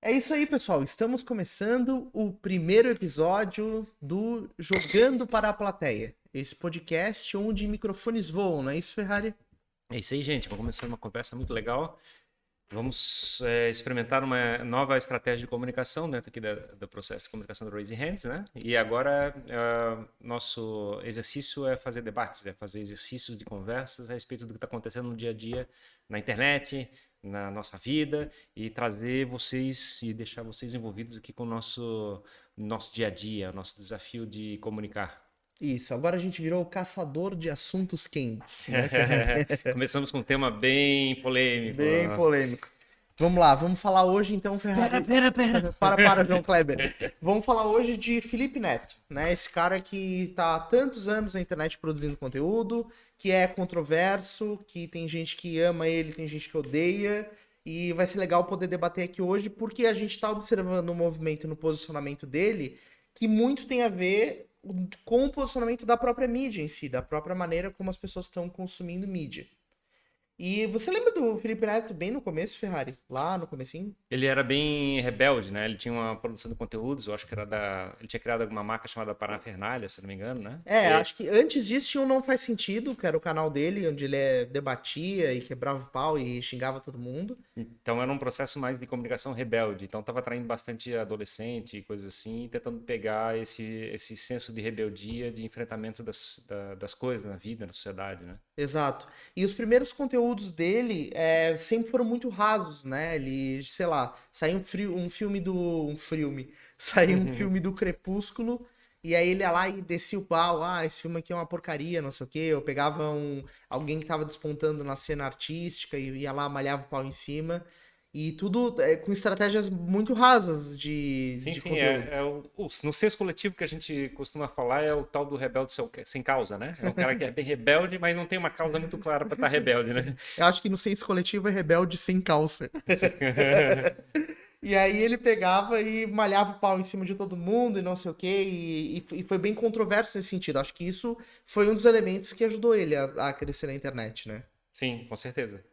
É isso aí, pessoal. Estamos começando o primeiro episódio do Jogando para a Plateia. Esse podcast onde microfones voam, não é isso, Ferrari? É isso aí, gente. Vamos começar uma conversa muito legal. Vamos experimentar uma nova estratégia de comunicação dentro aqui do processo de comunicação do Raise Hands, né? E agora, nosso exercício é fazer debates, é fazer exercícios de conversas a respeito do que está acontecendo no dia a dia, na internet, na nossa vida, e trazer vocês e deixar vocês envolvidos aqui com o nosso dia a dia, nosso desafio de comunicar. Isso, agora a gente virou o caçador de assuntos quentes, né, Ferrari? Começamos com um tema bem polêmico. Bem polêmico. Vamos lá, vamos falar hoje então, Ferrari. Pera. Para, João Kleber. Vamos falar hoje de Felipe Neto, né? Esse cara que tá há tantos anos na internet produzindo conteúdo, que é controverso, que tem gente que ama ele, tem gente que odeia. E vai ser legal poder debater aqui hoje, porque a gente está observando um movimento no posicionamento dele que muito tem a ver com o posicionamento da própria mídia em si, da própria maneira como as pessoas estão consumindo mídia. E você lembra do Felipe Neto bem no começo, Ferrari? Lá no comecinho? Ele era bem rebelde, né? Ele tinha uma produção de conteúdos, eu acho que era Ele tinha criado alguma marca chamada Parafernália, se não me engano, né? Acho que antes disso tinha um Não Faz Sentido, que era o canal dele, onde ele debatia e quebrava o pau e xingava todo mundo. Então era um processo mais de comunicação rebelde. Então estava atraindo bastante adolescente e coisas assim, tentando pegar esse senso de rebeldia, de enfrentamento das coisas na vida, na sociedade, né? Exato. E os primeiros conteúdos dele sempre foram muito rasos, né? Ele, sei lá, saiu um filme do. Um filme. Saiu um filme do Crepúsculo. E aí ele ia lá e descia o pau, esse filme aqui é uma porcaria, não sei o quê. Eu pegava alguém que tava despontando na cena artística e ia lá, malhava o pau em cima. E tudo com estratégias muito rasas Sim, de sim, conteúdo. no senso coletivo que a gente costuma falar é o tal do rebelde sem causa, né? É um cara que é bem rebelde, mas não tem uma causa muito clara para estar rebelde, né? Eu acho que no senso coletivo é rebelde sem calça. E aí ele pegava e malhava o pau em cima de todo mundo e não sei o quê, e foi bem controverso nesse sentido. Acho que isso foi um dos elementos que ajudou ele a crescer na internet, né? Sim, com certeza.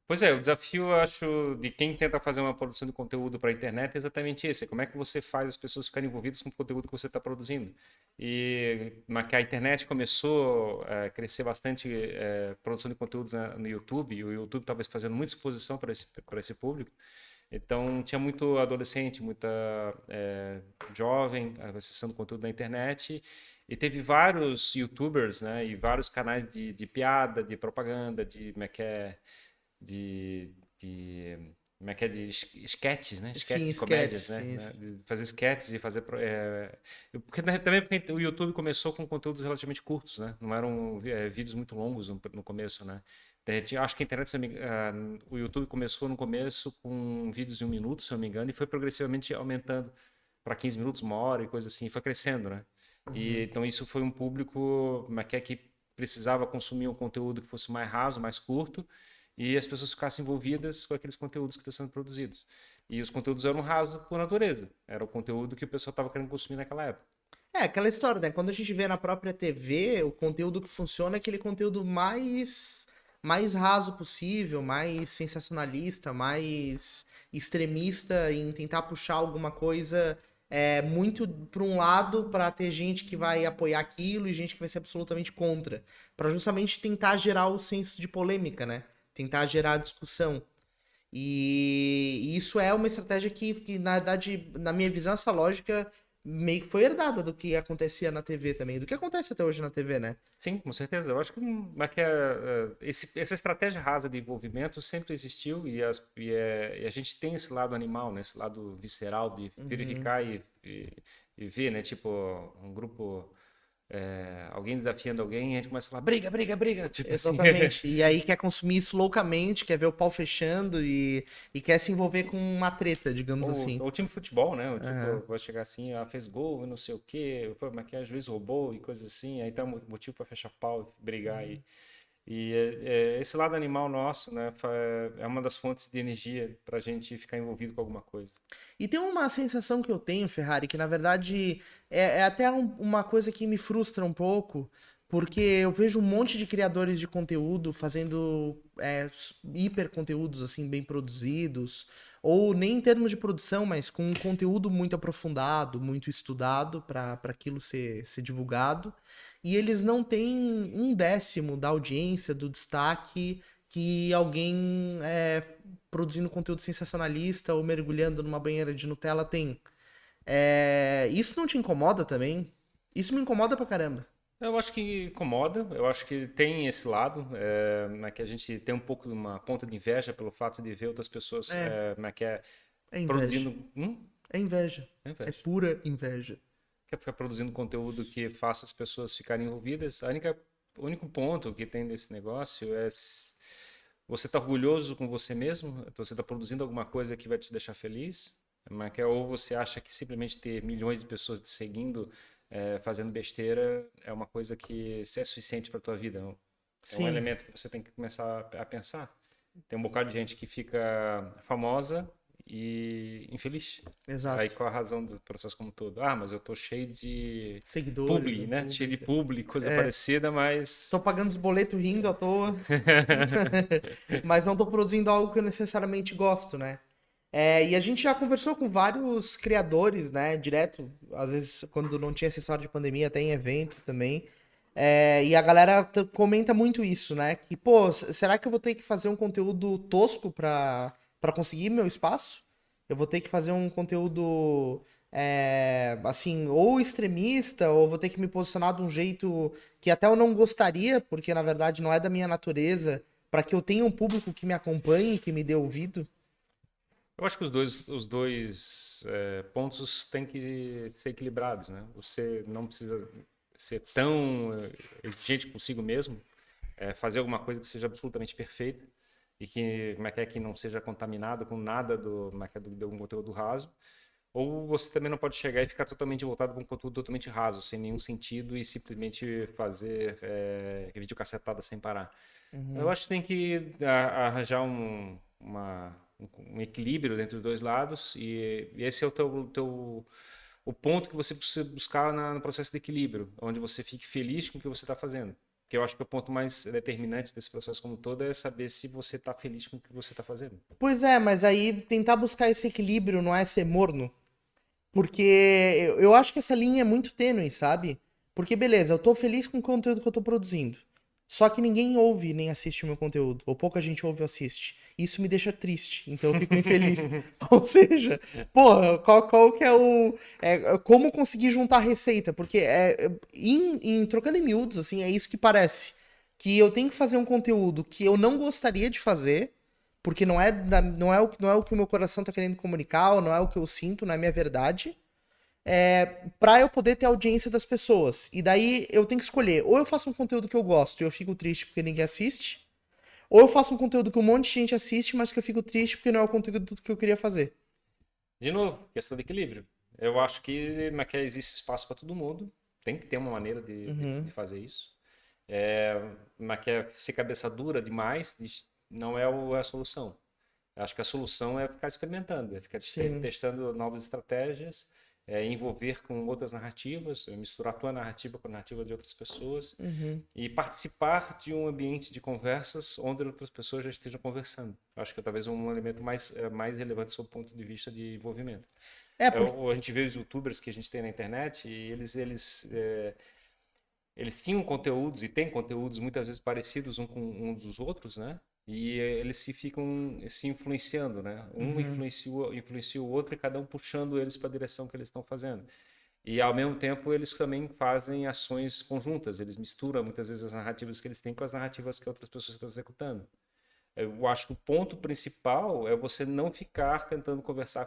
Pois é, o desafio, eu acho, de quem tenta fazer uma produção de conteúdo para a internet é exatamente esse. Como é que você faz as pessoas ficarem envolvidas com o conteúdo que você está produzindo? E que a internet começou a crescer bastante produção de conteúdos no YouTube, e o YouTube talvez fazendo muita exposição para esse público. Então, tinha muito adolescente, muita jovem acessando conteúdo na internet. E teve vários YouTubers, né, e vários canais de piada, de propaganda, como é que é, como é que é, de esquetes, né? Esquetes Sim, de sketch, comédias, sim, né? sim. De fazer esquetes e fazer... também porque o YouTube começou com conteúdos relativamente curtos, né? Não eram vídeos muito longos no começo, né? Acho que a internet, o YouTube começou no começo com vídeos de 1 minuto, se eu não me engano, e foi progressivamente aumentando para 15 minutos, 1 hora e coisa assim, e foi crescendo, né? E, Uhum. então isso foi um público que precisava consumir um conteúdo que fosse mais raso, mais curto, e as pessoas ficassem envolvidas com aqueles conteúdos que estão sendo produzidos. E os conteúdos eram rasos por natureza, era o conteúdo que o pessoal estava querendo consumir naquela época. É aquela história, né? Quando a gente vê na própria TV, o conteúdo que funciona é aquele conteúdo mais raso possível, mais sensacionalista, mais extremista em tentar puxar alguma coisa muito para um lado para ter gente que vai apoiar aquilo e gente que vai ser absolutamente contra, para justamente tentar gerar o senso de polêmica, né? Tentar gerar discussão. E isso é uma estratégia que, na verdade, na minha visão, essa lógica meio que foi herdada do que acontecia na TV também, do que acontece até hoje na TV, né? Sim, com certeza. Eu acho que, essa estratégia rasa de envolvimento sempre existiu e a gente tem esse lado animal, né? Esse lado visceral de Uhum, verificar e ver, né? Tipo, um grupo, alguém desafiando alguém, e a gente começa a falar briga, briga, briga, tipo assim. exatamente. E aí quer consumir isso loucamente, quer ver o pau fechando e quer se envolver com uma treta, digamos assim. Ou time de futebol, né? O tipo, Aham. vai chegar assim, fez gol e não sei o quê, pô, mas que é juiz roubou e coisas assim, aí tá um motivo para fechar pau, brigar e esse lado animal nosso, né, é uma das fontes de energia para a gente ficar envolvido com alguma coisa. E tem uma sensação que eu tenho, Ferrari, que na verdade é até uma coisa que me frustra um pouco, Porque eu vejo um monte de criadores de conteúdo fazendo hiper conteúdos assim bem produzidos, ou nem em termos de produção, mas com um conteúdo muito aprofundado, muito estudado para aquilo ser divulgado. E eles não têm um décimo da audiência, do destaque que alguém produzindo conteúdo sensacionalista ou mergulhando numa banheira de Nutella tem. Isso não te incomoda também? Isso me incomoda pra caramba. Eu acho que incomoda, eu acho que tem esse lado, que a gente tem um pouco de uma ponta de inveja pelo fato de ver outras pessoas É, é inveja. produzindo. É inveja. É É inveja. pura inveja. Quer ficar produzindo conteúdo que faça as pessoas ficarem envolvidas. O único ponto que tem desse negócio é você tá orgulhoso com você mesmo, você está produzindo alguma coisa que vai te deixar feliz, ou você acha que simplesmente ter milhões de pessoas te seguindo, fazendo besteira, é uma coisa que é suficiente para tua vida. É um Sim, elemento que você tem que começar a pensar. Tem um bocado de gente que fica famosa e infeliz. Aí exato. qual a razão do processo como um todo? Ah, mas eu tô cheio de Seguidores publi, no né? Cheio de público. publi, coisa É, parecida, mas tô pagando os boletos rindo à toa, mas não tô produzindo algo que eu necessariamente gosto, né? E a gente já conversou com vários criadores, né? Direto, às vezes, quando não tinha essa história de pandemia, até em evento também. E a galera comenta muito isso, né? Que, pô, será que eu vou ter que fazer um conteúdo tosco pra conseguir meu espaço? Eu vou ter que fazer um conteúdo, assim, ou extremista, ou vou ter que me posicionar de um jeito que até eu não gostaria, porque na verdade não é da minha natureza, pra que eu tenha um público que me acompanhe, que me dê ouvido. eu acho que os dois pontos têm que ser equilibrados, né? Você não precisa ser tão exigente consigo mesmo, fazer alguma coisa que seja absolutamente perfeita e que, que não seja contaminado com nada de um conteúdo raso. Ou você também não pode chegar e ficar totalmente voltado para um conteúdo totalmente raso, sem nenhum sentido e simplesmente fazer videocassetada sem parar. Eu Uhum. acho que tem que arranjar um equilíbrio entre os dois lados e esse é o ponto que você precisa buscar no processo de equilíbrio, onde você fique feliz com o que você está fazendo. Que eu acho que o ponto mais determinante desse processo como todo é saber se você está feliz com o que você está fazendo. Pois é, mas aí tentar buscar esse equilíbrio não é ser morno. Porque eu acho que essa linha é muito tênue, sabe? Porque beleza, eu tô feliz com o conteúdo que eu tô produzindo. Só que ninguém ouve nem assiste o meu conteúdo. Ou pouca gente ouve ou assiste. Isso me deixa triste. Então eu fico infeliz. Ou seja, porra, qual que é o. Como conseguir juntar receita? Porque trocando em miúdos, assim, é isso que parece. Que eu tenho que fazer um conteúdo que eu não gostaria de fazer porque não é o que o meu coração tá querendo comunicar, ou não é o que eu sinto, não é a minha verdade, pra eu poder ter a audiência das pessoas. E daí eu tenho que escolher, ou eu faço um conteúdo que eu gosto e eu fico triste porque ninguém assiste, ou eu faço um conteúdo que um monte de gente assiste, mas que eu fico triste porque não é o conteúdo que eu queria fazer. De novo, questão de equilíbrio. Eu acho que existe espaço para todo mundo, tem que ter uma maneira de Uhum, fazer isso. Mas ser cabeça dura demais não é a solução. Eu acho que a solução é ficar experimentando, é ficar sim. testando novas estratégias, envolver com outras narrativas, misturar a tua narrativa com a narrativa de outras pessoas Uhum. e participar de um ambiente de conversas onde outras pessoas já estejam conversando. Eu acho que é talvez um elemento mais relevante sob o ponto de vista de envolvimento. Porque. A gente vê os youtubers que a gente tem na internet e eles tinham conteúdos e têm conteúdos muitas vezes parecidos um com uns dos outros, né? E eles ficam se influenciando, né? Um Uhum. influencia o outro e cada um puxando eles para a direção que eles estão fazendo. E ao mesmo tempo eles também fazem ações conjuntas, eles misturam muitas vezes as narrativas que eles têm com as narrativas que outras pessoas estão executando. Eu acho que o ponto principal é você não ficar tentando conversar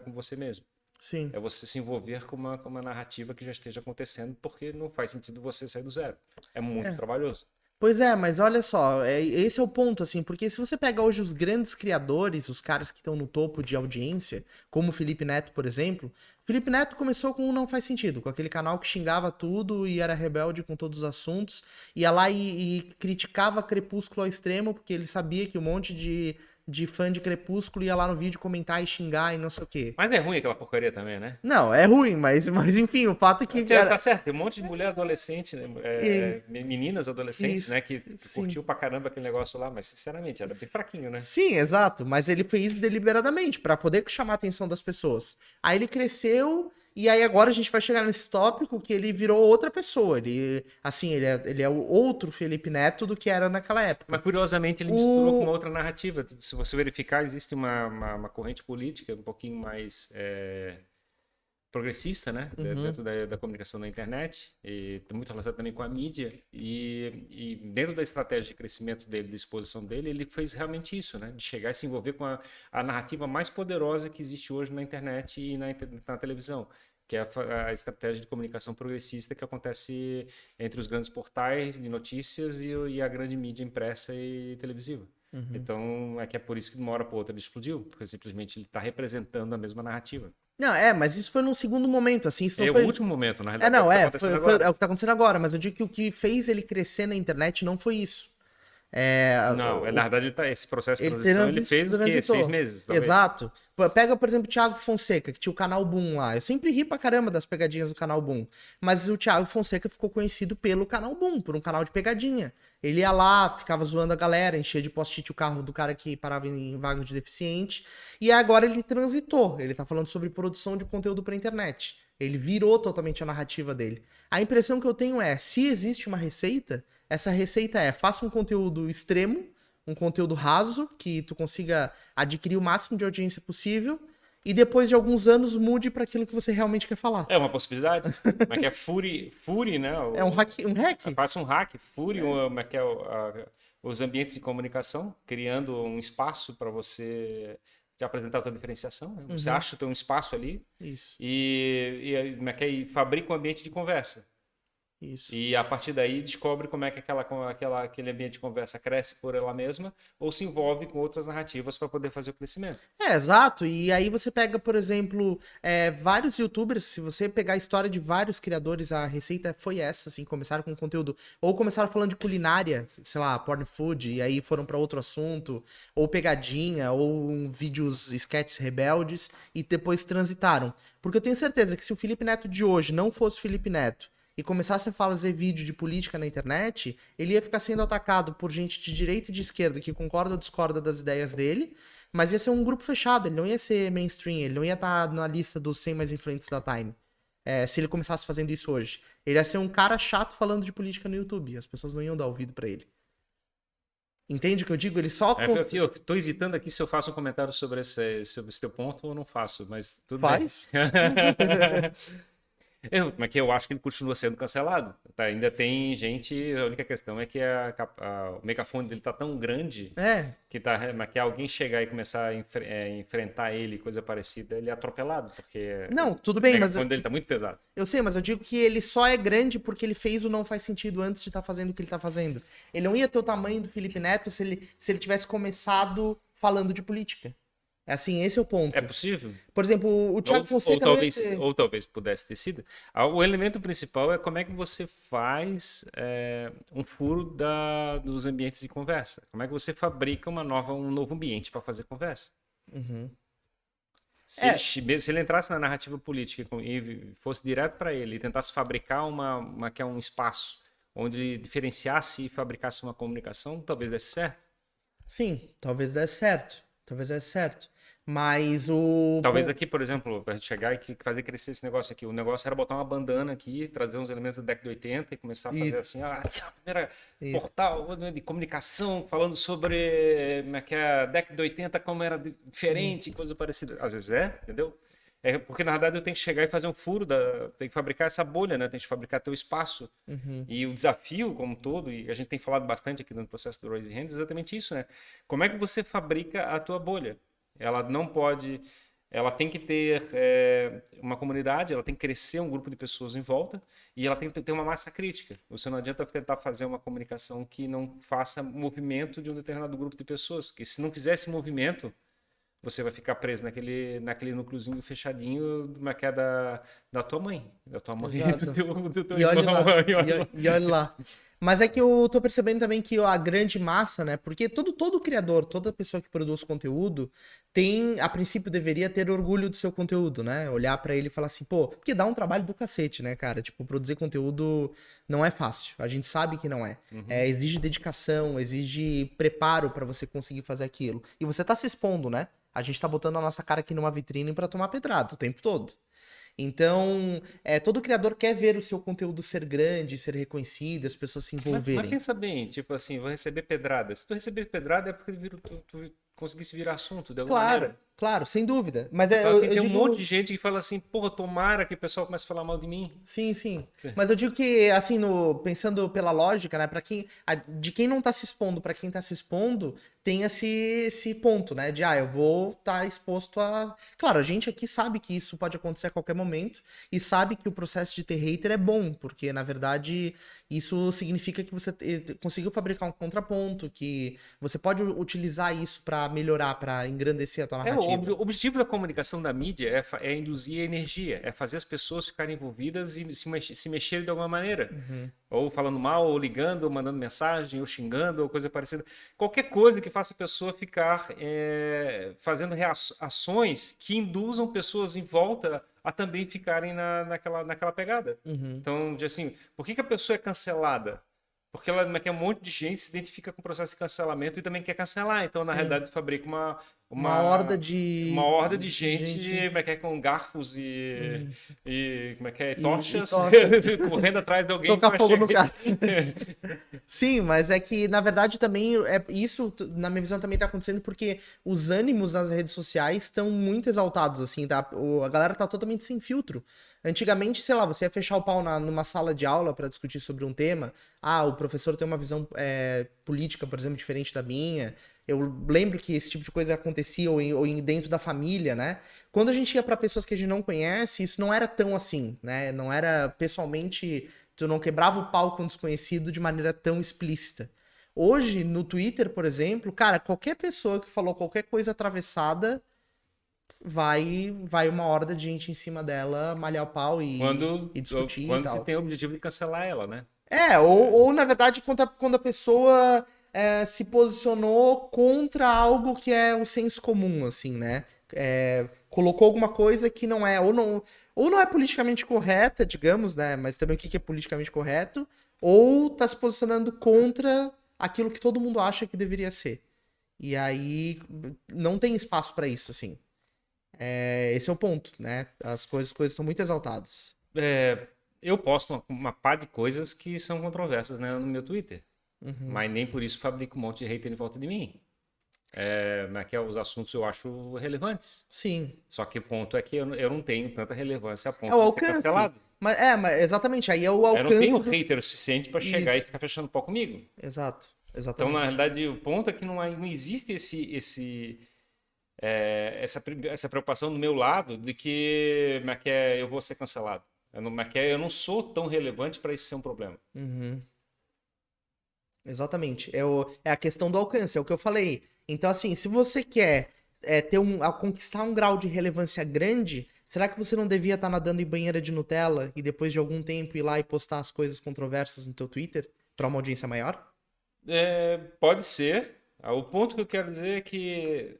com você mesmo. Sim. É você se envolver com uma narrativa que já esteja acontecendo, porque não faz sentido você sair do zero. É muito É. trabalhoso. Pois é, mas olha só, esse é o ponto, assim, porque se você pega hoje os grandes criadores, os caras que estão no topo de audiência, como o Felipe Neto, por exemplo, Felipe Neto começou com um Não Faz Sentido, com aquele canal que xingava tudo e era rebelde com todos os assuntos, ia lá e criticava Crepúsculo ao extremo, porque ele sabia que um monte de fã de Crepúsculo ia lá no vídeo comentar e xingar e não sei o quê. Mas é ruim aquela porcaria também, né? Não, é ruim, mas enfim, o fato é que, Tá certo, tem um monte de mulher adolescente, né? Meninas adolescentes, isso, né? Que sim. curtiu pra caramba aquele negócio lá, mas sinceramente, era bem fraquinho, né? Sim, exato, mas ele fez deliberadamente pra poder chamar a atenção das pessoas. Aí ele cresceu e aí agora a gente vai chegar nesse tópico que ele virou outra pessoa. Ele, assim, ele é o outro Felipe Neto do que era naquela época. Mas curiosamente ele misturou com uma outra narrativa. Se você verificar, existe uma corrente política um pouquinho mais progressista, né? Dentro da comunicação na internet, e muito relacionado também com a mídia. E dentro da estratégia de crescimento dele, de exposição dele, ele fez realmente isso, né? De chegar e se envolver com a narrativa mais poderosa que existe hoje na internet e na televisão, que é a estratégia de comunicação progressista que acontece entre os grandes portais de notícias e a grande mídia impressa e televisiva. Então, é por isso que de uma hora para outra ele explodiu, porque simplesmente ele está representando a mesma narrativa. Não, mas isso foi num segundo momento, assim, isso não É foi... o último momento, na realidade, não, é o que está acontecendo agora. é o que tá acontecendo agora, mas eu digo que o que fez ele crescer na internet não foi isso. Não, na verdade, esse processo de Ele transição ele fez o quê? 6 meses, talvez. Exato. Pega, por exemplo, o Thiago Fonseca, que tinha o canal Boom lá. Eu sempre ri pra caramba das pegadinhas do canal Boom. Mas o Thiago Fonseca ficou conhecido pelo canal Boom, por um canal de pegadinha. Ele ia lá, ficava zoando a galera, enchia de post-it o carro do cara que parava em vaga de deficiente. E agora ele transitou. Ele tá falando sobre produção de conteúdo pra internet. Ele virou totalmente a narrativa dele. A impressão que eu tenho é, se existe uma receita, essa receita faça um conteúdo extremo, um conteúdo raso, que tu consiga adquirir o máximo de audiência possível, e depois de alguns anos mude para aquilo que você realmente quer falar. É uma possibilidade. Mas que é Fury, né? É um hack. Faça um hack, Fury, os ambientes de comunicação, criando um espaço para você te apresentar a tua diferenciação. Né? Você acha que tem um espaço ali. Isso. E fabrica um ambiente de conversa. Isso. E a partir daí descobre como é que aquele ambiente de conversa cresce por ela mesma ou se envolve com outras narrativas para poder fazer o crescimento. Exato. E aí você pega, por exemplo, vários youtubers, se você pegar a história de vários criadores, a receita foi essa, assim, começaram com conteúdo, ou começaram falando de culinária, sei lá, porn food, e aí foram para outro assunto, ou pegadinha, ou vídeos, sketches rebeldes, e depois transitaram. Porque eu tenho certeza que se o Felipe Neto de hoje não fosse Felipe Neto, e começasse a fazer vídeo de política na internet, ele ia ficar sendo atacado por gente de direita e de esquerda que concorda ou discorda das ideias dele, mas ia ser um grupo fechado, ele não ia ser mainstream, ele não ia estar na lista dos 100 mais influentes da Time. Se ele começasse fazendo isso hoje. Ele ia ser um cara chato falando de política no YouTube, as pessoas não iam dar ouvido pra ele. Entende o que eu digo? Ele só... Eu tô hesitando aqui se eu faço um comentário sobre esse teu ponto ou não faço, mas tudo Faz. bem. Mas que eu acho que ele continua sendo cancelado. Tá? Ainda tem gente. A única questão é que o megafone dele tá tão grande mas que alguém chegar e começar a enfrentar ele, coisa parecida, ele é atropelado, porque não, tudo bem, o megafone dele tá muito pesado. Eu sei, mas eu digo que ele só é grande porque ele fez o Não Faz Sentido antes de estar fazendo o que ele tá fazendo. Ele não ia ter o tamanho do Felipe Neto se ele tivesse começado falando de política. Assim, esse é o ponto. É possível? Por exemplo, o Thiago Fonseca ou talvez pudesse ter sido. O elemento principal é como é que você faz um furo dos ambientes de conversa. Como é que você fabrica um novo ambiente para fazer conversa. Se ele entrasse na narrativa política e fosse direto para ele e tentasse fabricar um espaço onde ele diferenciasse e fabricasse uma comunicação, talvez desse certo. Sim, talvez desse certo. Mas talvez aqui, por exemplo, pra gente chegar e fazer crescer esse negócio aqui. O negócio era botar uma bandana aqui, trazer uns elementos da década de 80 e começar a fazer assim, a primeira portal de comunicação falando sobre como é que a década de 80, como era diferente, coisa parecida. Às vezes entendeu? Porque na verdade eu tenho que chegar e fazer um furo, tem que fabricar essa bolha, né? Tem que fabricar teu espaço. E o desafio como um todo, e a gente tem falado bastante aqui no processo do Raise Hands, é exatamente isso, né? Como é que você fabrica a tua bolha? Ela não pode... Ela tem que ter uma comunidade, ela tem que crescer um grupo de pessoas em volta e ela tem que ter uma massa crítica. Você não adianta tentar fazer uma comunicação que não faça movimento de um determinado grupo de pessoas, porque se não fizer esse movimento, você vai ficar preso naquele núcleozinho fechadinho que é da tua mãe. Da tua mãe e do teu irmão. E olha lá. Mas é que eu tô percebendo também que a grande massa, né? Porque todo criador, toda pessoa que produz conteúdo tem, a princípio, deveria ter orgulho do seu conteúdo, né? Olhar pra ele e falar assim, pô, porque dá um trabalho do cacete, né, cara? Tipo, produzir conteúdo não é fácil. A gente sabe que não é. Uhum. Exige dedicação, exige preparo pra você conseguir fazer aquilo. E você tá se expondo, né? A gente tá botando a nossa cara aqui numa vitrine pra tomar pedrada o tempo todo. Então, todo criador quer ver o seu conteúdo ser grande, ser reconhecido, as pessoas se Mas envolverem. pensa bem, tipo assim, vou receber pedrada. Se tu receber pedrada é porque tu conseguisse virar assunto de alguma Claro, maneira. claro, sem dúvida. Mas Então, eu tem um monte de digo. gente que fala assim, porra, tomara que o pessoal comece a falar mal de mim. Sim, sim. Mas eu digo que, assim, pensando pela lógica, né, para de quem não tá se expondo para quem tá se expondo, tem esse ponto, né, de, eu vou estar exposto a. Claro, a gente aqui sabe que isso pode acontecer a qualquer momento e sabe que o processo de ter hater é bom, porque, na verdade, isso significa que você conseguiu fabricar um contraponto, que você pode utilizar isso para melhorar, para engrandecer a tua narrativa. O objetivo da comunicação da mídia é induzir energia, é fazer as pessoas ficarem envolvidas e se mexerem de alguma maneira. Uhum. Ou falando mal, ou ligando, ou mandando mensagem, ou xingando, ou coisa parecida. Qualquer coisa que faça a pessoa ficar fazendo ações que induzam pessoas em volta a também ficarem naquela pegada. Uhum. Então, assim, por que a pessoa é cancelada? Porque ela quer um monte de gente se identifica com o processo de cancelamento e também quer cancelar. Então, na Sim. realidade, fabrica Uma horda uma horda de de gente, gente. como é que é, com garfos Uhum. e como é que é, E tochas, tochas. correndo atrás de alguém Tocar para fogo no chegar. cara. Sim, mas é que, na verdade, também isso, na minha visão, também tá acontecendo porque os ânimos nas redes sociais estão muito exaltados, assim, tá? A galera tá totalmente sem filtro. Antigamente, sei lá, você ia fechar o pau numa sala de aula para discutir sobre um tema. O professor tem uma visão política, por exemplo, diferente da minha. Eu lembro que esse tipo de coisa acontecia dentro da família, né? Quando a gente ia para pessoas que a gente não conhece, isso não era tão assim, né? Não era pessoalmente. Tu não quebrava o pau com um desconhecido de maneira tão explícita. Hoje, no Twitter, por exemplo, cara, qualquer pessoa que falou qualquer coisa atravessada vai uma horda de gente em cima dela malhar o pau e discutir e Quando se tal. tem o objetivo de cancelar ela, né? Ou na verdade, quando a pessoa se posicionou contra algo que é o senso comum, assim, né? Colocou alguma coisa que não é, ou não é politicamente correta, digamos, né? Mas também o que é politicamente correto, ou tá se posicionando contra aquilo que todo mundo acha que deveria ser. E aí não tem espaço pra isso, assim. Esse é o ponto, né? As coisas estão muito exaltadas. Eu posto uma pá de coisas que são controversas, né, no meu Twitter. Uhum. Mas nem por isso fabrico um monte de hater em volta de mim. Mas que os assuntos eu acho relevantes. Sim. Só que o ponto é que eu não tenho tanta relevância a É ponto o de ser alcance. cancelado. Mas exatamente, aí é o Eu não tenho alcance do. hater o suficiente para chegar e Isso. ficar fechando pau comigo. Exato, Então, na exatamente. realidade, o ponto é que não existe essa preocupação do meu lado de que, como é que eu vou ser cancelado. Eu não sou tão relevante para isso ser um problema. Uhum. Exatamente. É a questão do alcance, é o que eu falei. Então, assim, se você quer conquistar um grau de relevância grande, será que você não devia estar nadando em banheira de Nutella e depois de algum tempo ir lá e postar as coisas controversas no teu Twitter para uma audiência maior? Pode ser. O ponto que eu quero dizer é que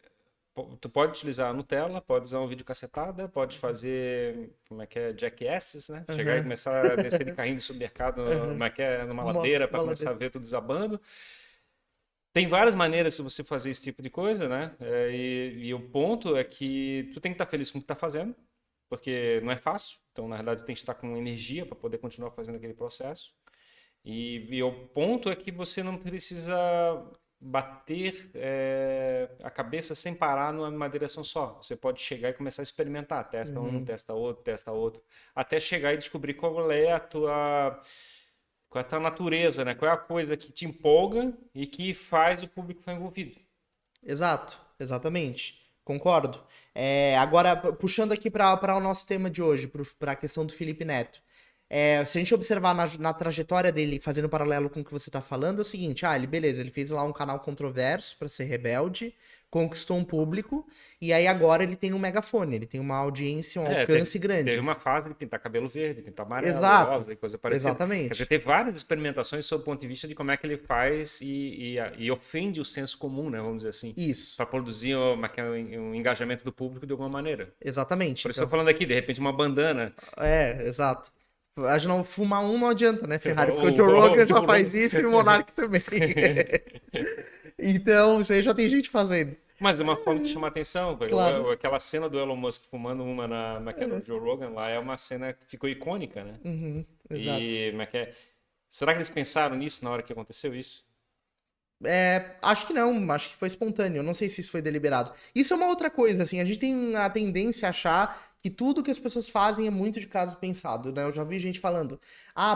tu pode utilizar a Nutella, pode usar um vídeo cacetada, pode fazer, como é que é, jackasses, né? Chegar e Aham, começar a descer de carrinho de supermercado, aham. como é que é, numa Uma ladeira para começar a baladeira. ver tudo desabando. Tem várias maneiras de você fazer esse tipo de coisa, né? E o ponto é que tu tem que estar feliz com o que está fazendo, porque não é fácil. Então, na verdade, tu tem que estar com energia para poder continuar fazendo aquele processo. E o ponto é que você não precisa bater a cabeça sem parar numa direção só. Você pode chegar e começar a experimentar. Testa um, Uhum. testa outro, até chegar e descobrir qual é a tua natureza, né? Qual é a coisa que te empolga e que faz o público ficar envolvido. Exato, exatamente. Concordo. Agora, puxando aqui para o nosso tema de hoje, para a questão do Felipe Neto. Se a gente observar na trajetória dele, fazendo paralelo com o que você tá falando, é o seguinte, ele fez lá um canal controverso pra ser rebelde, conquistou um público, e aí agora ele tem um megafone, ele tem uma audiência, um alcance Teve grande. uma fase de pintar cabelo verde, pintar amarelo, Exato, rosa e coisa parecida. Quer dizer, exatamente. teve várias experimentações sob o ponto de vista de como é que ele faz e ofende o senso comum, né, vamos dizer assim, Isso, para produzir um engajamento do público de alguma maneira. exatamente. Por isso estou Então, falando aqui, de repente, uma bandana. exato. A gente não fumar um não adianta, né, Ferrari? Porque o O, Joe o, Rogan o já Joe faz Rogan. isso e o Monark também. Então, isso aí já tem gente fazendo. Mas é uma forma que chama atenção. Claro. Aquela cena do Elon Musk fumando uma naquela do Joe Rogan lá é uma cena que ficou icônica, né? Uhum, exato. E como é que é? Será que eles pensaram nisso na hora que aconteceu isso? Acho que não, acho que foi espontâneo. Não sei se isso foi deliberado. Isso é uma outra coisa, assim, a gente tem a tendência a achar que tudo que as pessoas fazem é muito de caso pensado, né? Eu já vi gente falando,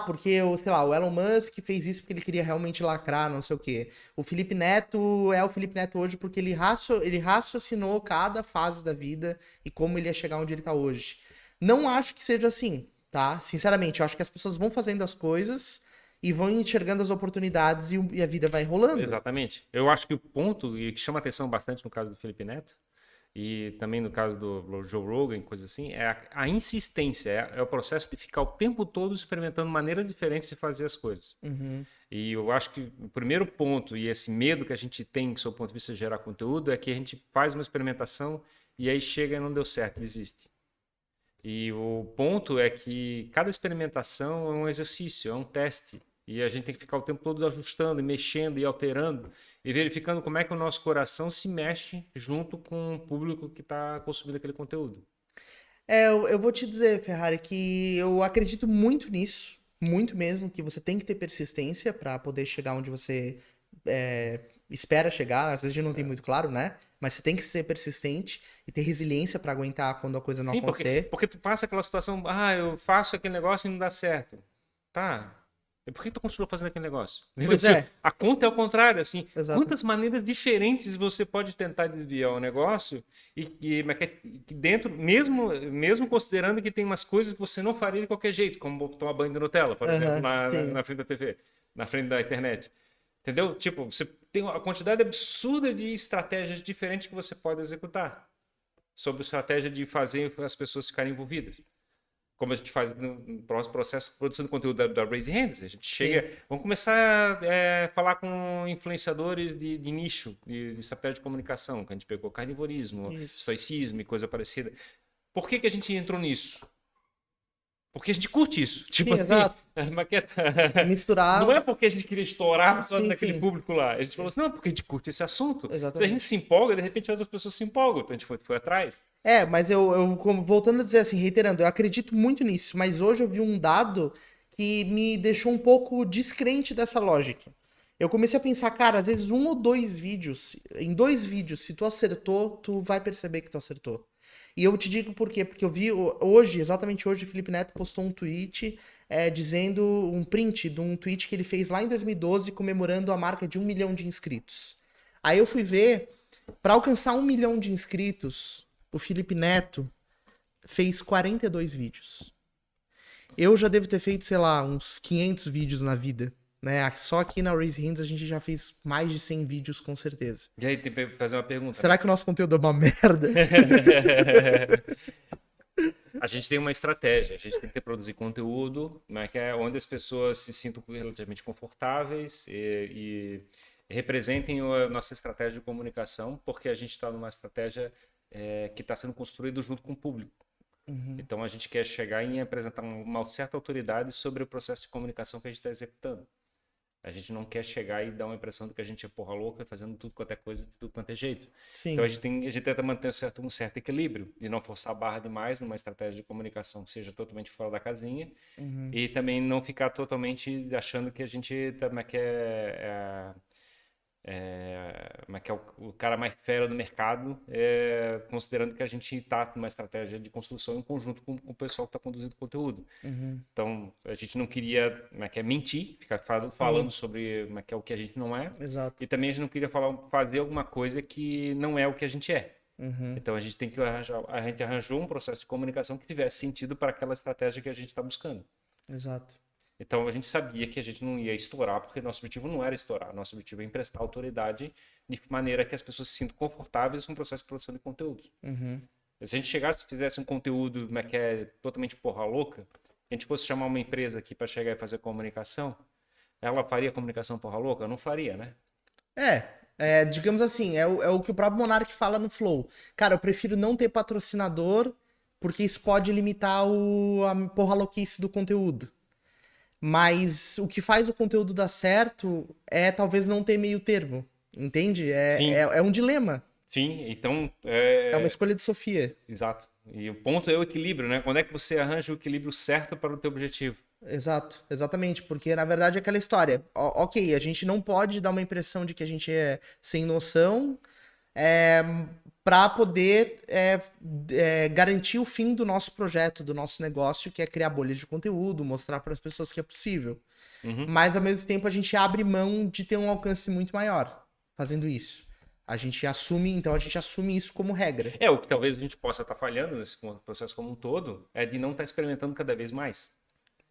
porque sei lá, o Elon Musk fez isso porque ele queria realmente lacrar, não sei o quê. O Felipe Neto é o Felipe Neto hoje porque ele raciocinou cada fase da vida e como ele ia chegar onde ele tá hoje. Não acho que seja assim, tá? Sinceramente, eu acho que as pessoas vão fazendo as coisas e vão enxergando as oportunidades e a vida vai rolando. Exatamente. Eu acho que o ponto, e que chama atenção bastante no caso do Felipe Neto, e também no caso do Joe Rogan, coisa assim, é a insistência, é o processo de ficar o tempo todo experimentando maneiras diferentes de fazer as coisas. Uhum. E eu acho que o primeiro ponto, e esse medo que a gente tem, do seu ponto de vista de gerar conteúdo, é que a gente faz uma experimentação e aí chega e não deu certo, desiste. E o ponto é que cada experimentação é um exercício, é um teste. E a gente tem que ficar o tempo todo ajustando, e mexendo e alterando e verificando como é que o nosso coração se mexe junto com o público que está consumindo aquele conteúdo. Eu vou te dizer, Ferrari, que eu acredito muito nisso, muito mesmo, que você tem que ter persistência para poder chegar onde você espera chegar. Às vezes a gente não tem muito claro, né? Mas você tem que ser persistente e ter resiliência para aguentar quando a coisa não Sim, acontecer. porque tu passa aquela situação, eu faço aquele negócio e não dá certo. Tá. E por que tu continua fazendo aquele negócio? Entendeu? Pois é, A conta é ao contrário, assim, exato. quantas maneiras diferentes você pode tentar desviar o negócio mas que dentro, mesmo considerando que tem umas coisas que você não faria de qualquer jeito, como tomar banho de Nutella, por exemplo, Aham, sim. na frente da TV, na frente da internet. Entendeu? Tipo, você tem uma quantidade absurda de estratégias diferentes que você pode executar sobre a estratégia de fazer as pessoas ficarem envolvidas. Como a gente faz no processo de produção de conteúdo da Raise Hands. A gente Sim. chega, vamos começar a falar com influenciadores de nicho, de estratégia de comunicação, que a gente pegou carnivorismo, Isso. estoicismo e coisa parecida. Por que a gente entrou nisso? Porque a gente curte isso. Tipo Sim, assim, exato. maqueta. Não é Misturar. porque a gente queria estourar só Sim, naquele sim. público lá. A gente falou assim, não, porque a gente curte esse assunto. Se a gente Exatamente. se empolga, de repente outras pessoas se empolgam. Então a gente foi atrás. Mas voltando a dizer assim, reiterando, eu acredito muito nisso, mas hoje eu vi um dado que me deixou um pouco descrente dessa lógica. Eu comecei a pensar, cara, às vezes um ou dois vídeos, em dois vídeos, se tu acertou, tu vai perceber que tu acertou. E eu te digo por quê, porque eu vi hoje, exatamente hoje, o Felipe Neto postou um tweet dizendo um print de um tweet que ele fez lá em 2012 comemorando a marca de 1 milhão de inscritos. Aí eu fui ver, para alcançar 1 milhão de inscritos, o Felipe Neto fez 42 vídeos. Eu já devo ter feito, sei lá, uns 500 vídeos na vida. Né? Só aqui na Raise Hands a gente já fez mais de 100 vídeos, com certeza. E aí tem que fazer uma pergunta, Será né? que o nosso conteúdo é uma merda? A gente tem uma estratégia, a gente tem que produzir conteúdo, né, que é onde as pessoas se sintam relativamente confortáveis e representem a nossa estratégia de comunicação, porque a gente está numa estratégia que está sendo construída junto com o público. Uhum. Então a gente quer chegar e apresentar uma certa autoridade sobre o processo de comunicação que a gente está executando. A gente não quer chegar e dar uma impressão de que a gente é porra louca fazendo tudo quanto é coisa, de tudo quanto é jeito. Então Sim. a gente tenta manter um certo equilíbrio, de não forçar a barra demais numa estratégia de comunicação que seja totalmente fora da casinha Uhum. e também não ficar totalmente achando que a gente também mas que é o cara mais fera do mercado, considerando que a gente está numa estratégia de construção em conjunto com o pessoal que está conduzindo o conteúdo. Uhum. Então, a gente não queria mentir, ficar falando Sim. sobre o que a gente não é, Exato. e também a gente não queria fazer alguma coisa que não é o que a gente é. Uhum. Então, a gente arranjou um processo de comunicação que tivesse sentido para aquela estratégia que a gente está buscando. Exato. Então a gente sabia que a gente não ia estourar, porque nosso objetivo não era estourar, nosso objetivo é emprestar autoridade de maneira que as pessoas se sintam confortáveis com o processo de produção de conteúdo. Uhum. Se a gente chegasse e fizesse um conteúdo que é totalmente porra louca, a gente fosse chamar uma empresa aqui para chegar e fazer comunicação, ela faria comunicação porra louca? Não faria, né? Digamos assim, é o que o próprio Monark fala no Flow. Cara, eu prefiro não ter patrocinador, porque isso pode limitar a porra louquice do conteúdo. Mas o que faz o conteúdo dar certo é talvez não ter meio termo, entende? Sim, É um dilema, sim. Então, é uma escolha de Sofia. exato. E o ponto é o equilíbrio, né? Quando é que você arranja o equilíbrio certo para o teu objetivo? Exato, exatamente, porque na verdade é aquela história. Ok, a gente não pode dar uma impressão de que a gente é sem noção, é, para poder garantir o fim do nosso projeto, do nosso negócio, que é criar bolhas de conteúdo, mostrar para as pessoas que é possível. Uhum. Mas ao mesmo tempo a gente abre mão de ter um alcance muito maior fazendo isso. Então a gente assume isso como regra. O que talvez a gente possa estar falhando nesse processo como um todo é de não estar experimentando cada vez mais.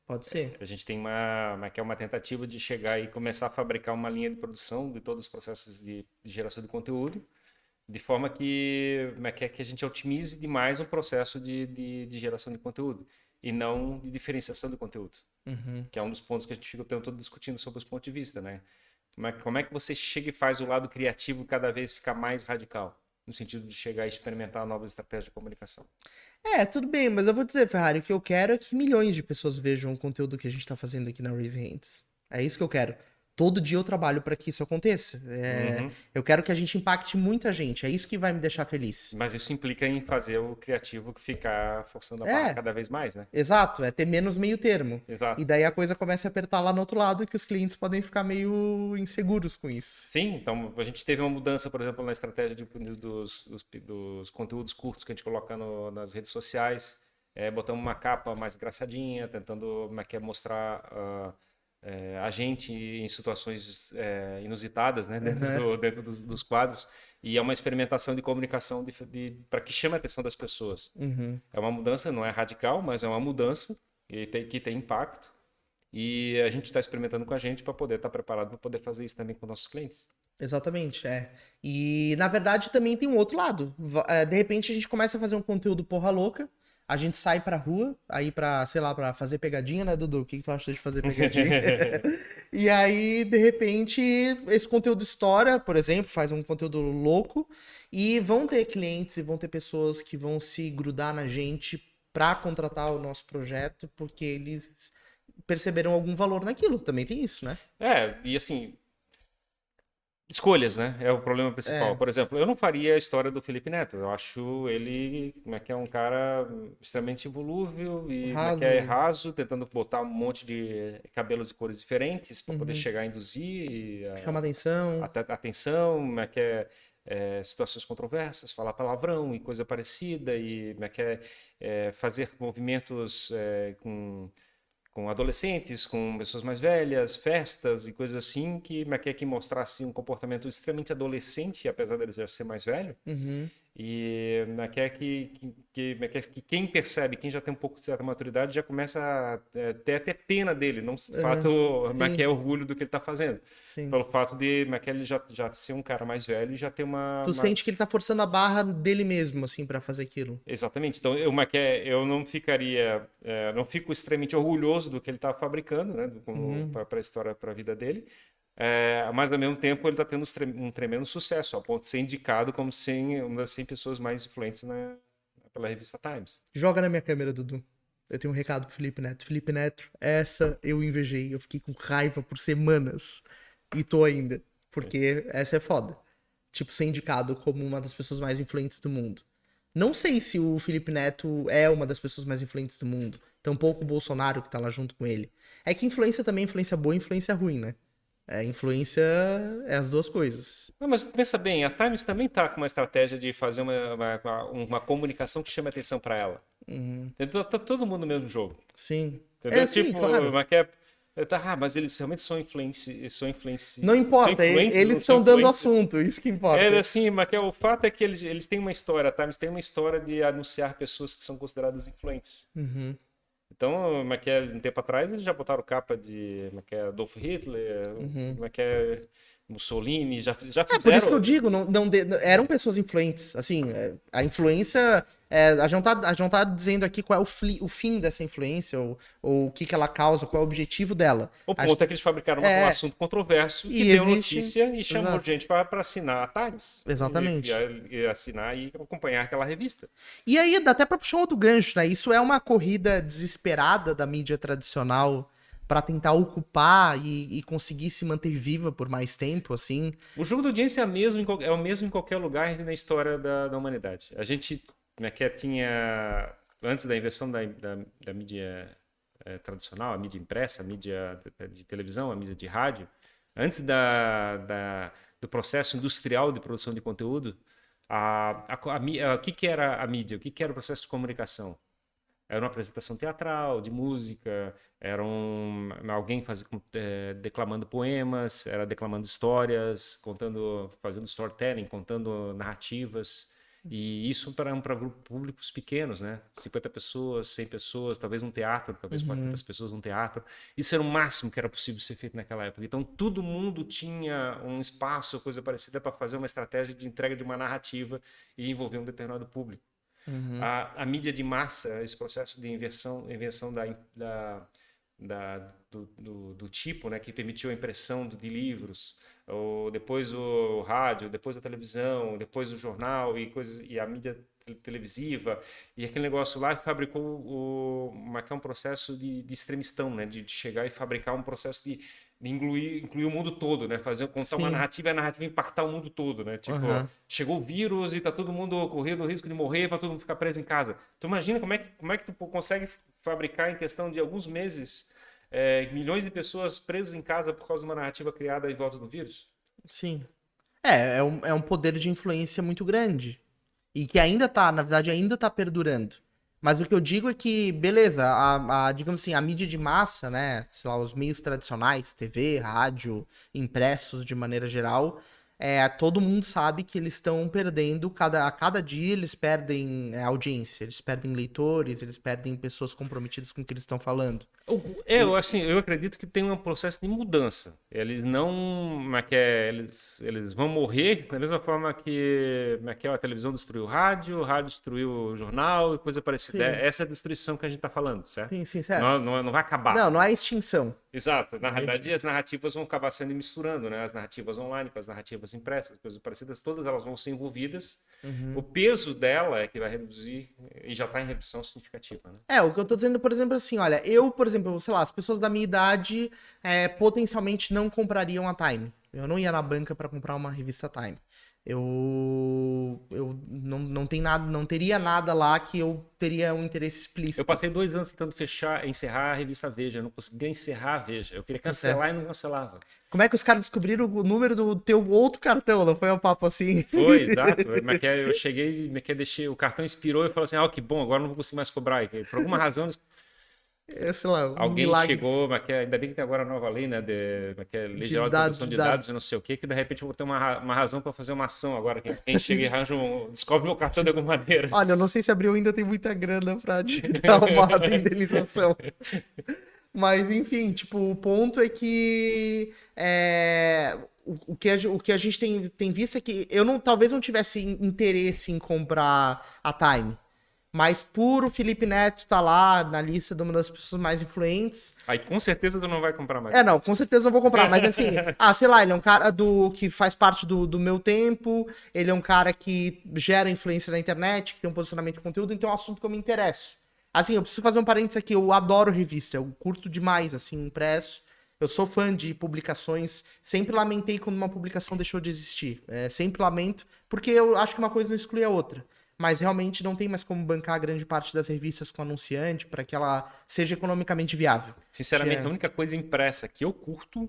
Pode ser. A gente tem uma tentativa de chegar e começar a fabricar uma linha de produção de todos os processos de geração de conteúdo, de forma que a gente otimize demais o processo de geração de conteúdo e não de diferenciação de conteúdo, Uhum. que é um dos pontos que a gente fica o tempo todo discutindo sobre os pontos de vista, né? Como é que você chega e faz o lado criativo cada vez ficar mais radical, no sentido de chegar e experimentar novas estratégias de comunicação? Tudo bem, mas eu vou dizer, Ferrari, o que eu quero é que milhões de pessoas vejam o conteúdo que a gente tá fazendo aqui na Raise Hands. É isso que eu quero. Todo dia eu trabalho para que isso aconteça. Uhum. Eu quero que a gente impacte muita gente. É isso que vai me deixar feliz. Mas isso implica em fazer o criativo ficar forçando a barra É, cada vez mais, né? exato. É ter menos meio termo. E Exato. daí a coisa começa a apertar lá no outro lado que os clientes podem ficar meio inseguros com isso. Sim, então a gente teve uma mudança, por exemplo, na estratégia dos conteúdos curtos que a gente coloca nas redes sociais. Botamos uma capa mais engraçadinha, tentando mostrar a gente em situações inusitadas, né, Uhum, dentro dos quadros. E é uma experimentação de comunicação para que chame a atenção das pessoas. uhum. É uma mudança, não é radical, mas é uma mudança que tem impacto. E a gente está experimentando com a gente para poder estar preparado para poder fazer isso também com nossos clientes. Exatamente, é. E na verdade também tem um outro lado. De repente a gente começa a fazer um conteúdo porra louca, a gente sai pra rua, aí pra, sei lá, pra fazer pegadinha, né, Dudu? O que tu acha de fazer pegadinha? E aí, de repente, esse conteúdo estoura, por exemplo, faz um conteúdo louco, e vão ter clientes e vão ter pessoas que vão se grudar na gente pra contratar o nosso projeto, porque eles perceberam algum valor naquilo. Também tem isso, né? E assim, escolhas, né? É o problema principal. É, Por exemplo, eu não faria a história do Felipe Neto. Eu acho ele, um cara extremamente volúvel e é raso. raso, tentando botar um monte de cabelos e cores diferentes para poder Uhum. chegar a induzir Chama atenção. até atenção, situações controversas, falar palavrão e coisa parecida, e fazer movimentos com adolescentes, com pessoas mais velhas, festas e coisas assim, que mostrasse um comportamento extremamente adolescente, apesar dele já ser mais velho. Uhum. E que quem percebe, quem já tem um pouco de certa maturidade, já começa a ter até pena dele, não de fato Sim, orgulho do que ele está fazendo. sim. Pelo fato de ele já ser um cara mais velho e já ter Tu sente que ele tá forçando a barra dele mesmo, assim, pra fazer aquilo. Exatamente. Então, eu não ficaria, não fico extremamente orgulhoso do que ele está fabricando, né, Uhum. para a história, para a vida dele. Mas ao mesmo tempo ele está tendo um tremendo sucesso, ao ponto de ser indicado como uma das 100 pessoas mais influentes pela revista Times. Joga na minha câmera, Dudu. Eu tenho um recado pro Felipe Neto. Felipe Neto, essa eu invejei. Eu fiquei com raiva por semanas. E tô ainda. Porque essa é foda. Tipo, ser indicado como uma das pessoas mais influentes do mundo. Não sei se o Felipe Neto é uma das pessoas mais influentes do mundo. Tampouco o Bolsonaro que tá lá junto com ele. É que influência também é influência boa e influência ruim, né? Influência é as duas coisas. Não, mas pensa bem, a Times também está com uma estratégia de fazer uma comunicação que chame atenção para ela. Uhum. Tá todo mundo no mesmo jogo. Sim. Entendeu? Sim, Tipo, claro. mas eles realmente Não são importa, influentes, eles não são estão dando influentes. assunto, isso que importa. Assim, mas o fato é que eles têm uma história, a Times tem uma história de anunciar pessoas que são consideradas influentes. Uhum. Então, como é que é, um tempo atrás, eles já botaram capa de, como é que é, Adolf Hitler, Uhum. como é que é, Mussolini, já É, por isso que eu fizeram. digo, eram pessoas influentes. Assim, a influência. A gente não tá dizendo aqui qual é o fim dessa influência, ou o que ela causa, qual é o objetivo dela. O ponto é que eles fabricaram um É, assunto controverso que e deu existe. notícia e chamou Exato. gente para assinar a Times. Exatamente. E assinar e acompanhar aquela revista. E aí, dá até pra puxar um outro gancho, né? Isso é uma corrida desesperada da mídia tradicional pra tentar ocupar e conseguir se manter viva por mais tempo, assim. O jogo da audiência é o mesmo em qualquer lugar na história da humanidade. A gente, como é que é, tinha, antes da invenção da mídia tradicional, a mídia impressa, a mídia de televisão, a mídia de rádio, antes do processo industrial de produção de conteúdo, o que que era a mídia? O que que era o processo de comunicação? Era uma apresentação teatral, de música, alguém declamando poemas, era declamando histórias, fazendo storytelling, contando narrativas. E isso para públicos pequenos, né? 50 pessoas, 100 pessoas, talvez um teatro, talvez 400 Uhum. pessoas num teatro. Isso era o máximo que era possível ser feito naquela época. Então todo mundo tinha um espaço, coisa parecida, para fazer uma estratégia de entrega de uma narrativa e envolver um determinado público. Uhum. A mídia de massa, esse processo de invenção do tipo, né, que permitiu a impressão de livros, ou depois o rádio, depois a televisão, depois o jornal e a mídia televisiva, e aquele negócio lá fabricou um processo de extremistão, né, de chegar e fabricar um processo de incluir o mundo todo, né? Contar uma Sim. narrativa e a narrativa impactar o mundo todo, né? Tipo, Aham. chegou o vírus e tá todo mundo correndo o risco de morrer, para todo mundo ficar preso em casa. Tu imagina como é que tu consegue fabricar em questão de alguns meses milhões de pessoas presas em casa por causa de uma narrativa criada em volta do vírus? Sim. É um poder de influência muito grande. E que ainda tá, na verdade, ainda tá perdurando. Mas o que eu digo é que, beleza, digamos assim, a mídia de massa, né? Sei lá, os meios tradicionais, TV, rádio, impressos de maneira geral, todo mundo sabe que eles estão perdendo, a cada dia eles perdem audiência, eles perdem leitores, eles perdem pessoas comprometidas com o que eles estão falando. Eu E, assim, eu acredito que tem um processo de mudança. Eles não, como é que eles vão morrer da mesma forma que, como é que a televisão destruiu o rádio destruiu o jornal e coisa parecida. sim, Essa é a destruição que a gente está falando, certo? sim, sim, certo. Não vai Não, acabar. não há extinção. Exato. Na Não há realidade, as narrativas vão acabar sendo misturando, né? As narrativas online com as narrativas impressas, coisas parecidas, todas elas vão ser envolvidas. O Uhum. peso dela é que vai reduzir e já está em redução significativa, né? O que eu tô dizendo, por exemplo, assim, olha, eu, por exemplo, sei lá, as pessoas da minha idade potencialmente não comprariam a Time. Eu não ia na banca pra comprar uma revista Time. Eu não tem nada, não teria nada lá que eu teria um interesse Eu explícito. passei 2 anos tentando encerrar a revista Veja. Eu não conseguia encerrar a Veja. Eu queria Pois é. cancelar e não cancelava. Como é que os caras descobriram o número do teu outro cartão? Não foi um papo assim? Foi, exato. Mas que eu cheguei, deixei, o cartão expirou e falou assim: que bom, agora não vou conseguir mais cobrar. E por alguma razão, Sei lá, um alguém milagre chegou, ainda bem que tem agora a nova lei, né? Lei de Geral de dados, Proteção de de Dados e dados. não sei o quê, que de repente eu vou ter uma razão para fazer uma ação agora. Quem chega e descobre meu cartão de alguma maneira. Olha, eu não sei se abriu ainda tem muita grana pra te dar uma indenização. Mas, enfim, tipo, o ponto é que o que a gente tem visto é que eu talvez não tivesse interesse em comprar a Time. Mas por o Felipe Neto estar lá na lista de uma das pessoas mais influentes. Aí com certeza tu não vai comprar mais. Não, com certeza não vou comprar, mas assim, sei lá, ele é um cara que faz parte do meu tempo, ele é um cara que gera influência na internet, que tem um posicionamento de conteúdo, então é um assunto que eu me interesso. Assim, eu preciso fazer um parênteses aqui, eu adoro revista, eu curto demais, assim, impresso. Eu sou fã de publicações, sempre lamentei quando uma publicação deixou de existir. Sempre lamento, porque eu acho que uma coisa não exclui a outra. Mas realmente não tem mais como bancar grande parte das revistas com anunciante para que ela seja economicamente viável. Sinceramente, a Tinha. única coisa impressa que eu curto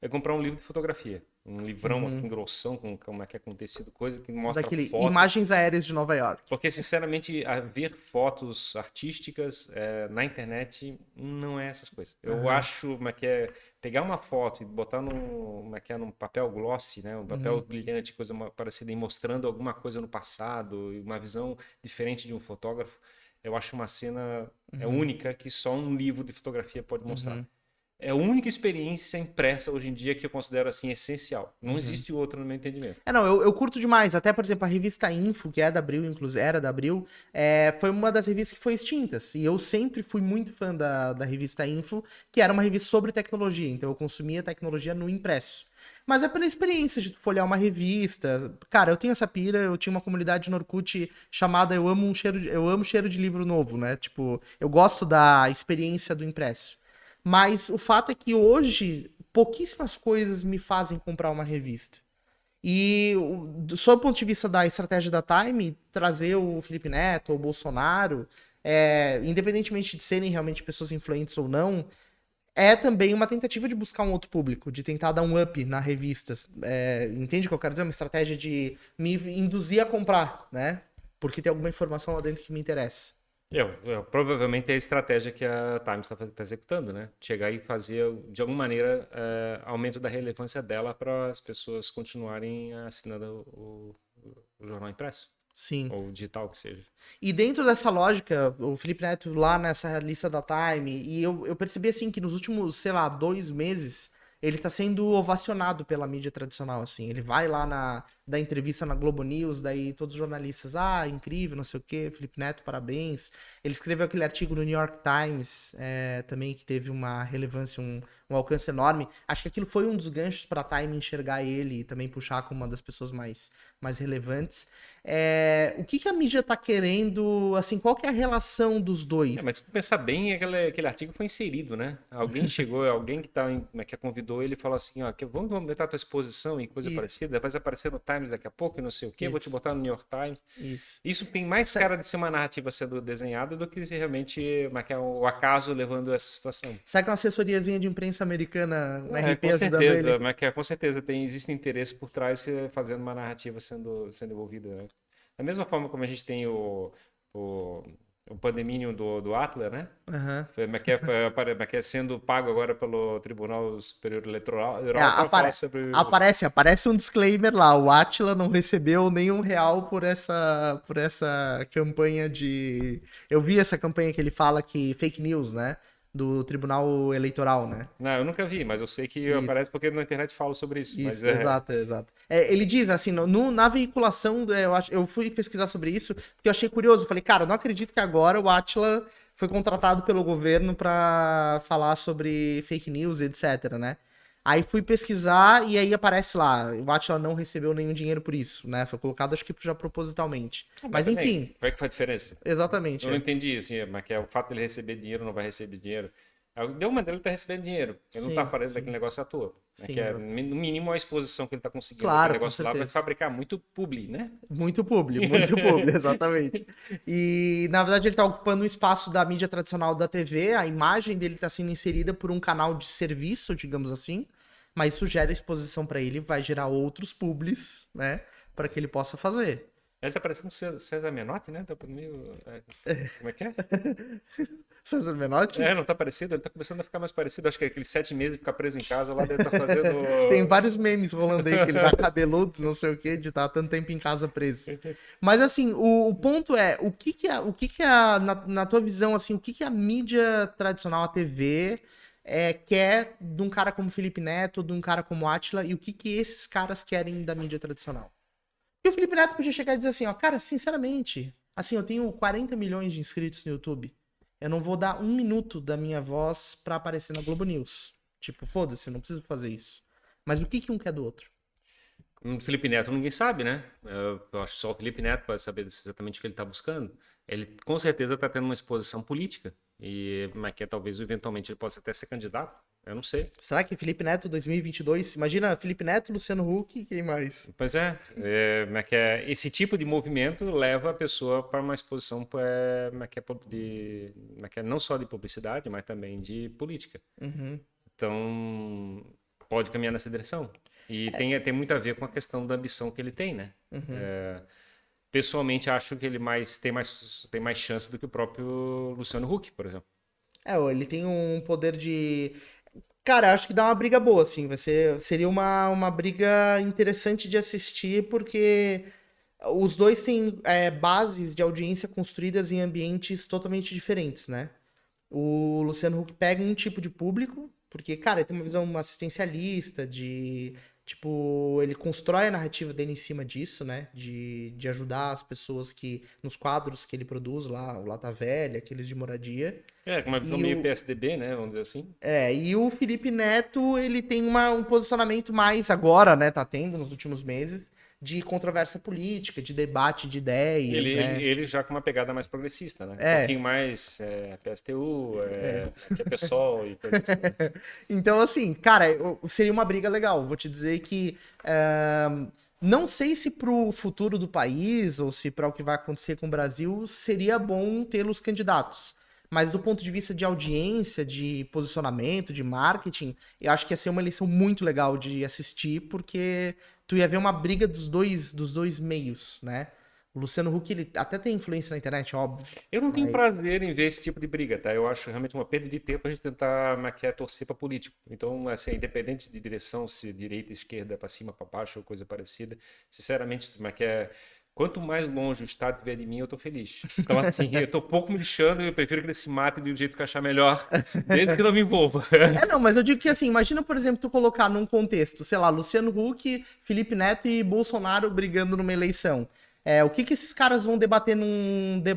é comprar um livro de fotografia. Um livrão assim, Uhum. grossão, com como é que é acontecido, coisa que mostra Daquele foto. Imagens Aéreas de Nova York. Porque, sinceramente, ver fotos artísticas na internet não é essas coisas. Eu Aham. acho como é que é pegar uma foto e botar como é que é, num papel glossy, né? Um papel Uhum. brilhante, coisa parecida, e mostrando alguma coisa no passado, e uma visão diferente de um fotógrafo. eu acho uma cena Uhum. única que só um livro de fotografia pode mostrar. Uhum. É a única experiência impressa hoje em dia que eu considero assim essencial. Não Uhum. existe outra no meu entendimento. Não, eu curto demais. Até, por exemplo, a revista Info, que é da Abril, inclusive, era da Abril, foi uma das revistas que foi extintas. E eu sempre fui muito fã da revista Info, que era uma revista sobre tecnologia. Então eu consumia tecnologia no impresso. Mas é pela experiência de tu folhear uma revista. Cara, eu tenho essa pira, eu tinha uma comunidade no Orkut chamada Eu amo cheiro de livro novo, né? Tipo, eu gosto da experiência do impresso. Mas o fato é que hoje pouquíssimas coisas me fazem comprar uma revista. E, sob o ponto de vista da estratégia da Time, trazer o Felipe Neto ou o Bolsonaro, independentemente de serem realmente pessoas influentes ou não, é também uma tentativa de buscar um outro público, de tentar dar um up na revista. Entende o que eu quero dizer? Uma estratégia de me induzir a comprar, né? Porque tem alguma informação lá dentro que me interessa. Provavelmente é a estratégia que a Times está executando, né? Chegar e fazer, de alguma maneira, aumento da relevância dela para as pessoas continuarem assinando o jornal impresso, Sim. ou digital que seja. E dentro dessa lógica, o Felipe Neto lá nessa lista da Time, e eu percebi assim que nos últimos, sei lá, 2 meses, ele tá sendo ovacionado pela mídia tradicional, assim. Ele vai lá da entrevista na Globo News, daí todos os jornalistas, incrível, não sei o quê, Felipe Neto, parabéns. Ele escreveu aquele artigo no New York Times, também, que teve uma relevância, um alcance enorme. Acho que aquilo foi um dos ganchos pra Time enxergar ele e também puxar como uma das pessoas mais relevantes. O que a mídia tá querendo, assim, qual que é a relação dos dois? Mas se tu pensar bem, aquele artigo foi inserido, né? Alguém chegou, alguém que convidou ele e falou assim, ó, vamos aumentar a tua exposição e coisa Isso, parecida, vai aparecer no Times daqui a pouco e não sei o quê, vou te isso, botar no New York Times. isso. Isso tem mais Sa- cara de ser uma narrativa sendo desenhada do que se realmente o acaso levando a essa situação. Sabe que uma assessoriazinha de imprensa americana, um É, RP com ajudando certeza, ele? com certeza existe interesse por trás fazendo uma narrativa sendo envolvida, né? Da mesma forma como a gente tem o, o pandemínio do Atlas, né? Aham. Que é sendo pago agora pelo Tribunal Superior Eleitoral É, para falar sobre. aparece um disclaimer lá. O Átila não recebeu nenhum real por essa campanha de. Eu vi essa campanha que ele fala que fake news, né? Do Tribunal Eleitoral, né? Não, eu nunca vi, mas eu sei que Isso. aparece porque na internet falo sobre isso. Mas Isso, exato, exato. Ele diz assim, na veiculação, eu fui pesquisar sobre isso, porque eu achei curioso. Eu falei, cara, eu não acredito que agora o Átila foi contratado pelo governo pra falar sobre fake news e etc, né? Aí fui pesquisar e aí aparece lá, o Átila não recebeu nenhum dinheiro por isso, né? Foi colocado, acho que já propositalmente. mas Mas também, enfim, qual é que faz diferença? exatamente, Eu não entendi, assim, mas que é o fato de ele receber dinheiro ou não vai receber dinheiro. De uma maneira ele está recebendo dinheiro. Ele não está Sim, fazendo aquele sim, negócio à toa. Né? Que sim, é, exato. no mínimo, a exposição que ele está conseguindo aquele Claro, com negócio lá vai certeza. fabricar muito publi, né? Muito publi, exatamente. E, na verdade, ele está ocupando um espaço da mídia tradicional da TV, a imagem dele está sendo inserida por um canal de serviço, digamos assim, mas isso gera exposição para ele, vai gerar outros publis, né, para que ele possa fazer. Ele tá parecendo César Menotti, né? Tá meio. Como é que é? César Menotti? Não tá parecido? Ele tá começando a ficar mais parecido. Acho que aqueles 7 meses de ficar preso em casa lá deve estar fazendo. Tem vários memes rolando aí que ele tá cabeludo, não sei o que, de estar tanto tempo em casa preso. Mas assim, o ponto é, na tua visão, assim, o que a mídia tradicional, a TV, quer de um cara como Felipe Neto, de um cara como Átila, e o que esses caras querem da mídia tradicional? E o Felipe Neto podia chegar e dizer assim, ó, cara, sinceramente, assim, eu tenho 40 milhões de inscritos no YouTube. Eu não vou dar 1 minuto da minha voz pra aparecer na Globo News. Tipo, foda-se, eu não preciso fazer isso. Mas o que um quer do outro? Felipe Neto ninguém sabe, né? Eu acho que só o Felipe Neto pode saber exatamente o que ele está buscando. Ele com certeza está tendo uma exposição política. Mas que talvez eventualmente ele possa até ser candidato. Eu não sei. Será que Felipe Neto 2022? Imagina Felipe Neto, Luciano Huck e quem mais? Pois mas que esse tipo de movimento leva a pessoa para uma exposição não só de publicidade, mas também de política. Uhum. Então, pode caminhar nessa direção. E tem muito a ver com a questão da ambição que ele tem, né? Uhum. Pessoalmente, acho que ele tem mais chance do que o próprio Luciano Huck, por exemplo. Ele tem um poder de. Cara, acho que dá uma briga boa, assim. Seria uma briga interessante de assistir, porque os dois têm bases de audiência construídas em ambientes totalmente diferentes, né? O Luciano Huck pega um tipo de público, porque, cara, ele tem uma visão assistencialista, tipo, ele constrói a narrativa dele em cima disso, né? De ajudar as pessoas que, nos quadros que ele produz lá, o Lata Velha, aqueles de moradia. Com uma visão E meio o, PSDB, né? Vamos dizer assim. e o Felipe Neto, ele tem um posicionamento mais agora, né? Tá tendo nos últimos meses, de controvérsia política, de debate de ideias, né? Ele já com uma pegada mais progressista, né? Um É, pouquinho mais PSTU, que é PSOL e coisa assim, né? Então, assim, cara, seria uma briga legal. Vou te dizer que não sei se pro futuro do país ou se para o que vai acontecer com o Brasil seria bom tê-los candidatos. Mas do ponto de vista de audiência, de posicionamento, de marketing, eu acho que ia ser uma eleição muito legal de assistir, porque tu ia ver uma briga dos dois meios, né? O Luciano Huck, ele até tem influência na internet, óbvio, Eu não tenho mas prazer em ver esse tipo de briga, tá? Eu acho realmente uma perda de tempo a gente tentar maquiar, torcer para político. Então, assim, independente de direção, se direita, esquerda, para cima, para baixo ou coisa parecida, sinceramente, maquiar. Quanto mais longe o Estado estiver de mim, eu tô feliz. Então, assim, eu tô pouco me lixando e eu prefiro que ele se mate do jeito que eu achar melhor, desde que não me envolva. Não, mas eu digo que assim, imagina, por exemplo, tu colocar num contexto, sei lá, Luciano Huck, Felipe Neto e Bolsonaro brigando numa eleição. O que que esses caras vão debater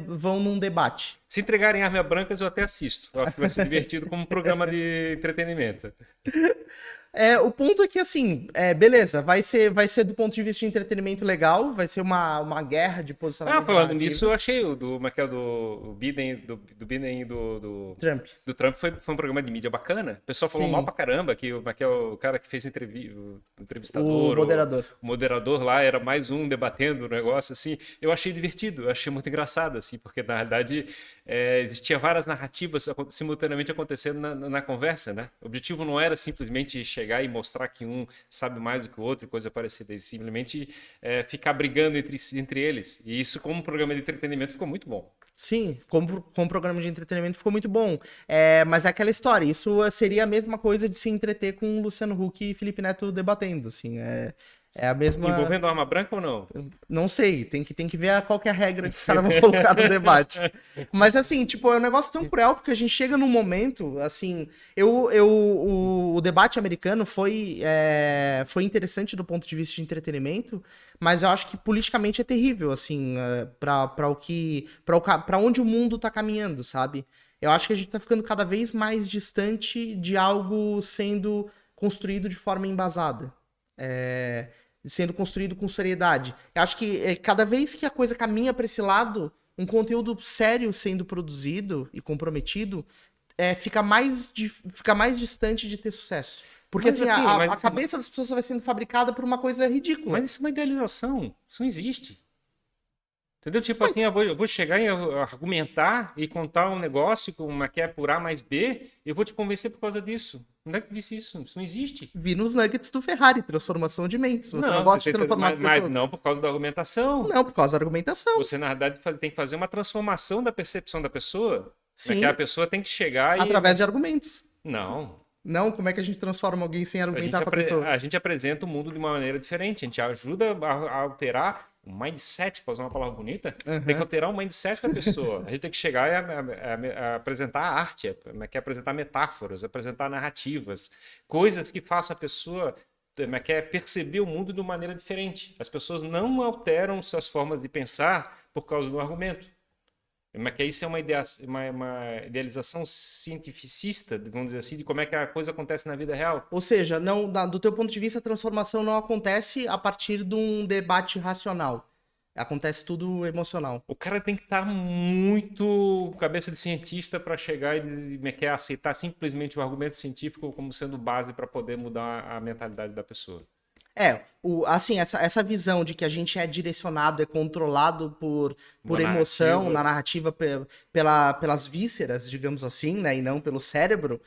vão num debate? Se entregarem armas brancas, eu até assisto. Eu acho que vai ser divertido como um programa de entretenimento. O ponto é que, assim, beleza, vai ser do ponto de vista de entretenimento legal, vai ser uma guerra de posicionamento de Falando narrativa. nisso, eu achei do Biden, do Biden e Trump. do Trump foi um programa de mídia bacana. O pessoal falou Sim, mal pra caramba que o cara que fez o o entrevistador, moderador. o moderador lá era mais um debatendo o negócio, assim. Eu achei divertido, eu achei muito engraçado, assim, porque na verdade existia várias narrativas simultaneamente acontecendo na conversa, né? O objetivo não era simplesmente chegar e mostrar que um sabe mais do que o outro e coisa parecida, e simplesmente ficar brigando entre eles. E isso, como um programa de entretenimento, ficou muito bom. Sim, como programa de entretenimento ficou muito bom. Mas é aquela história, isso seria a mesma coisa de se entreter com o Luciano Huck e Felipe Neto debatendo, assim, é a mesma. Envolvendo arma branca ou não? Não sei, tem que ver qual que é a regra que os caras vão colocar no debate. Mas assim, tipo, é um negócio tão cruel, porque a gente chega num momento, assim, o debate americano foi interessante do ponto de vista de entretenimento, mas eu acho que politicamente é terrível, assim, para onde o mundo tá caminhando, sabe? Eu acho que a gente tá ficando cada vez mais distante de algo sendo construído de forma embasada. Sendo construído com seriedade. Eu acho que cada vez que a coisa caminha para esse lado, um conteúdo sério sendo produzido e comprometido fica mais distante de ter sucesso. Porque Mas assim, assim, a cabeça das pessoas vai sendo fabricada por uma coisa ridícula. mas isso é uma idealização. Isso não existe. Entendeu? Tipo Mas assim, eu vou chegar e argumentar e contar um negócio como é que é por A mais B, eu vou te convencer por causa disso. Onde é que eu disse isso? Isso não existe. vi nos nuggets do Ferrari, transformação de mentes. Você não Não, gosta de transformar as mas pessoas? não por causa da argumentação. Não, por causa da argumentação. Você, na verdade, tem que fazer uma transformação da percepção da pessoa. Né? Que Sim, a pessoa tem que chegar e. através de argumentos. Não. Não, como é que a gente transforma alguém sem argumentar com a pessoa? A gente apresenta o mundo de uma maneira diferente. A gente ajuda a alterar o mindset, para usar uma palavra bonita. Tem que alterar o mindset da pessoa. A gente tem que chegar e apresentar a arte, que é apresentar metáforas, apresentar narrativas, coisas que façam a pessoa perceber o mundo de uma maneira diferente. As pessoas não alteram suas formas de pensar por causa do argumento. Mas que isso é uma idealização cientificista, vamos dizer assim, de como é que a coisa acontece na vida real. Ou seja, não, do teu ponto de vista, a transformação não acontece a partir de um debate racional. Acontece tudo emocional. O cara tem que estar muito cabeça de cientista para chegar e aceitar simplesmente o argumento científico como sendo base para poder mudar a mentalidade da pessoa. Assim, essa visão de que a gente é direcionado, é controlado por emoção, na narrativa pelas vísceras, digamos assim, né, e não pelo cérebro,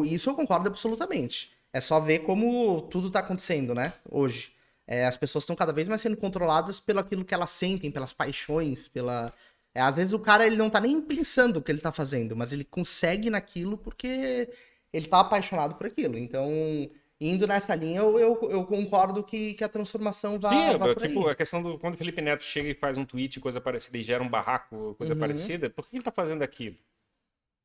isso eu concordo absolutamente. É só ver como tudo tá acontecendo, né, hoje. As pessoas estão cada vez mais sendo controladas pelo aquilo que elas sentem, pelas paixões, às vezes o cara ele não tá nem pensando o que ele tá fazendo, mas ele consegue naquilo porque ele tá apaixonado por aquilo. Então, indo nessa linha, eu concordo que a transformação Sim, vá por tipo, aí. a questão do quando o Felipe Neto chega e faz um tweet, coisa parecida, e gera um barraco, coisa Uhum, parecida, por que ele tá fazendo aquilo?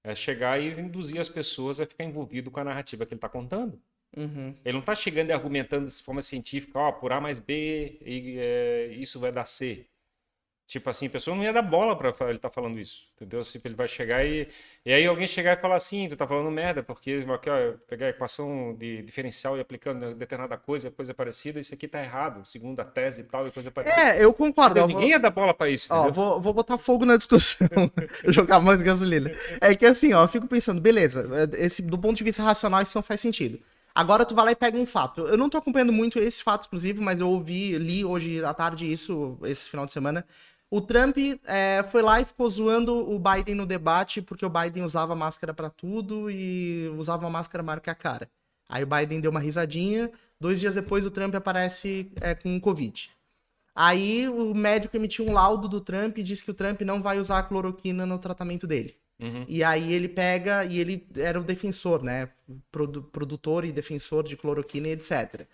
É chegar e induzir as pessoas a ficar envolvido com a narrativa que ele tá contando. uhum. Ele não está chegando e argumentando de forma científica, ó, por A mais B, isso vai dar C. Tipo assim, a pessoa não ia dar bola para ele estar falando isso, entendeu? Assim, ele vai chegar e aí alguém chegar e falar assim, tu tá falando merda, porque aqui, ó, pegar a equação de diferencial e aplicando determinada coisa, coisa parecida, isso aqui tá errado, segundo a tese e tal, e coisa parecida. É, eu concordo. Entendeu? Ninguém ia dar bola para isso, Ó, entendeu? vou botar fogo na discussão, jogar mais gasolina. É que assim, ó, eu fico pensando, beleza, do ponto de vista racional isso não faz sentido. Agora tu vai lá e pega um fato. Eu não tô acompanhando muito esse fato exclusivo, mas eu li hoje à tarde isso, esse final de semana. O Trump foi lá e ficou zoando o Biden no debate porque o Biden usava máscara pra tudo e usava uma máscara maior que a cara. Aí o Biden deu uma risadinha, 2 dias depois o Trump aparece com Covid. Aí o médico emitiu um laudo do Trump e disse que o Trump não vai usar a cloroquina no tratamento dele. Uhum. E aí ele pega, e ele era o defensor, né? Produtor e defensor de cloroquina e etc.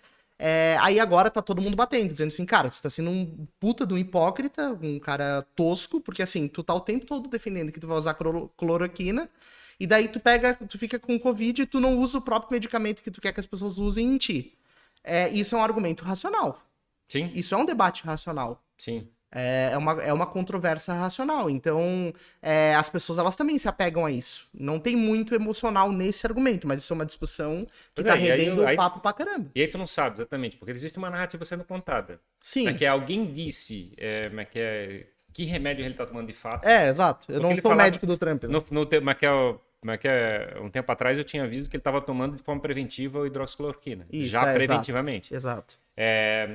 Aí agora tá todo mundo batendo, dizendo assim, cara, você tá sendo um puta de um hipócrita, um cara tosco, porque assim, tu tá o tempo todo defendendo que tu vai usar cloroquina, e daí tu fica com Covid e tu não usa o próprio medicamento que tu quer que as pessoas usem em ti. Isso é um argumento racional. Sim, Isso é um debate racional. sim. É uma controvérsia racional. Então, as pessoas elas também se apegam a isso. Não tem muito emocional nesse argumento, mas isso é uma discussão que Pois tá é, e rendendo o papo pra caramba. e aí tu não sabe exatamente, porque existe uma narrativa sendo contada. Como é Sim. que é? Alguém disse, que remédio ele está tomando de fato. Exato. Eu Porque não ele sou falava, médico do Trump, né? um tempo atrás eu tinha visto que ele estava tomando de forma preventiva o hidroxicloroquina, Isso, já exato. preventivamente. Exato.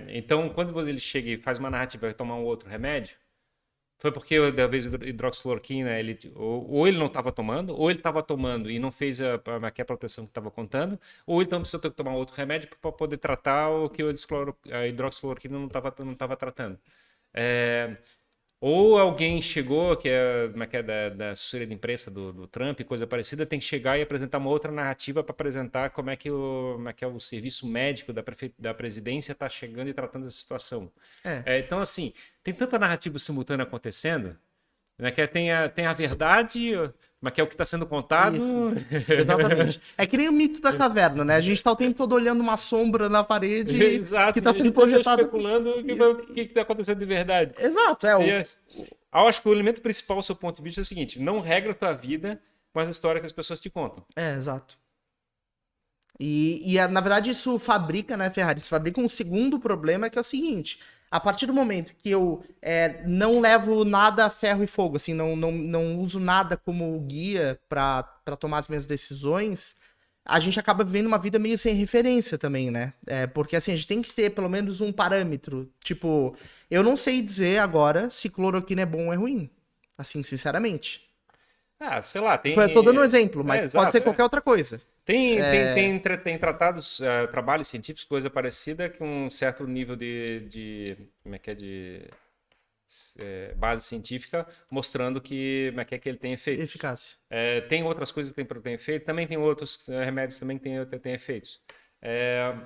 Então, quando ele chega e faz uma narrativa e tomar um outro remédio, foi porque da vez hidroxicloroquina ou ele não estava tomando, ou ele estava tomando e não fez a proteção que estava contando, ou então precisou ter que tomar outro remédio para poder tratar o que a hidroxicloroquina não estava tratando. Ou alguém chegou, que é da assessoria de imprensa do Trump, coisa parecida, tem que chegar e apresentar uma outra narrativa para apresentar como é que o serviço médico da presidência está chegando e tratando essa situação. É. Então, assim, tem tanta narrativa simultânea acontecendo, né, que tem a verdade, mas que é o que está sendo contado. Isso. Exatamente. É que nem o mito da caverna, né? A gente tá o tempo todo olhando uma sombra na parede Exato, que e tá a sendo gente está projetada. especulando o que está acontecendo de verdade. Exato, Eu acho que o elemento principal do seu ponto de vista é o seguinte: não regra a tua vida com as histórias que as pessoas te contam. exato. Na verdade, isso fabrica, né, Ferrari? Isso fabrica um segundo problema que é o seguinte: a partir do momento que eu não levo nada a ferro e fogo, assim, não uso nada como guia para tomar as minhas decisões, a gente acaba vivendo uma vida meio sem referência também, né? Porque assim, a gente tem que ter pelo menos um parâmetro. Tipo, eu não sei dizer agora se cloroquina é bom ou é ruim. Assim, sinceramente. Sei lá, Tipo, eu tô dando um exemplo, mas pode ser exato. qualquer outra coisa. Tem tratados, trabalhos científicos, coisa parecida, com um certo nível como é que é, de base científica, mostrando que ele tem efeito. Eficácia. Tem outras coisas que tem efeito, também tem outros remédios também que tem efeitos.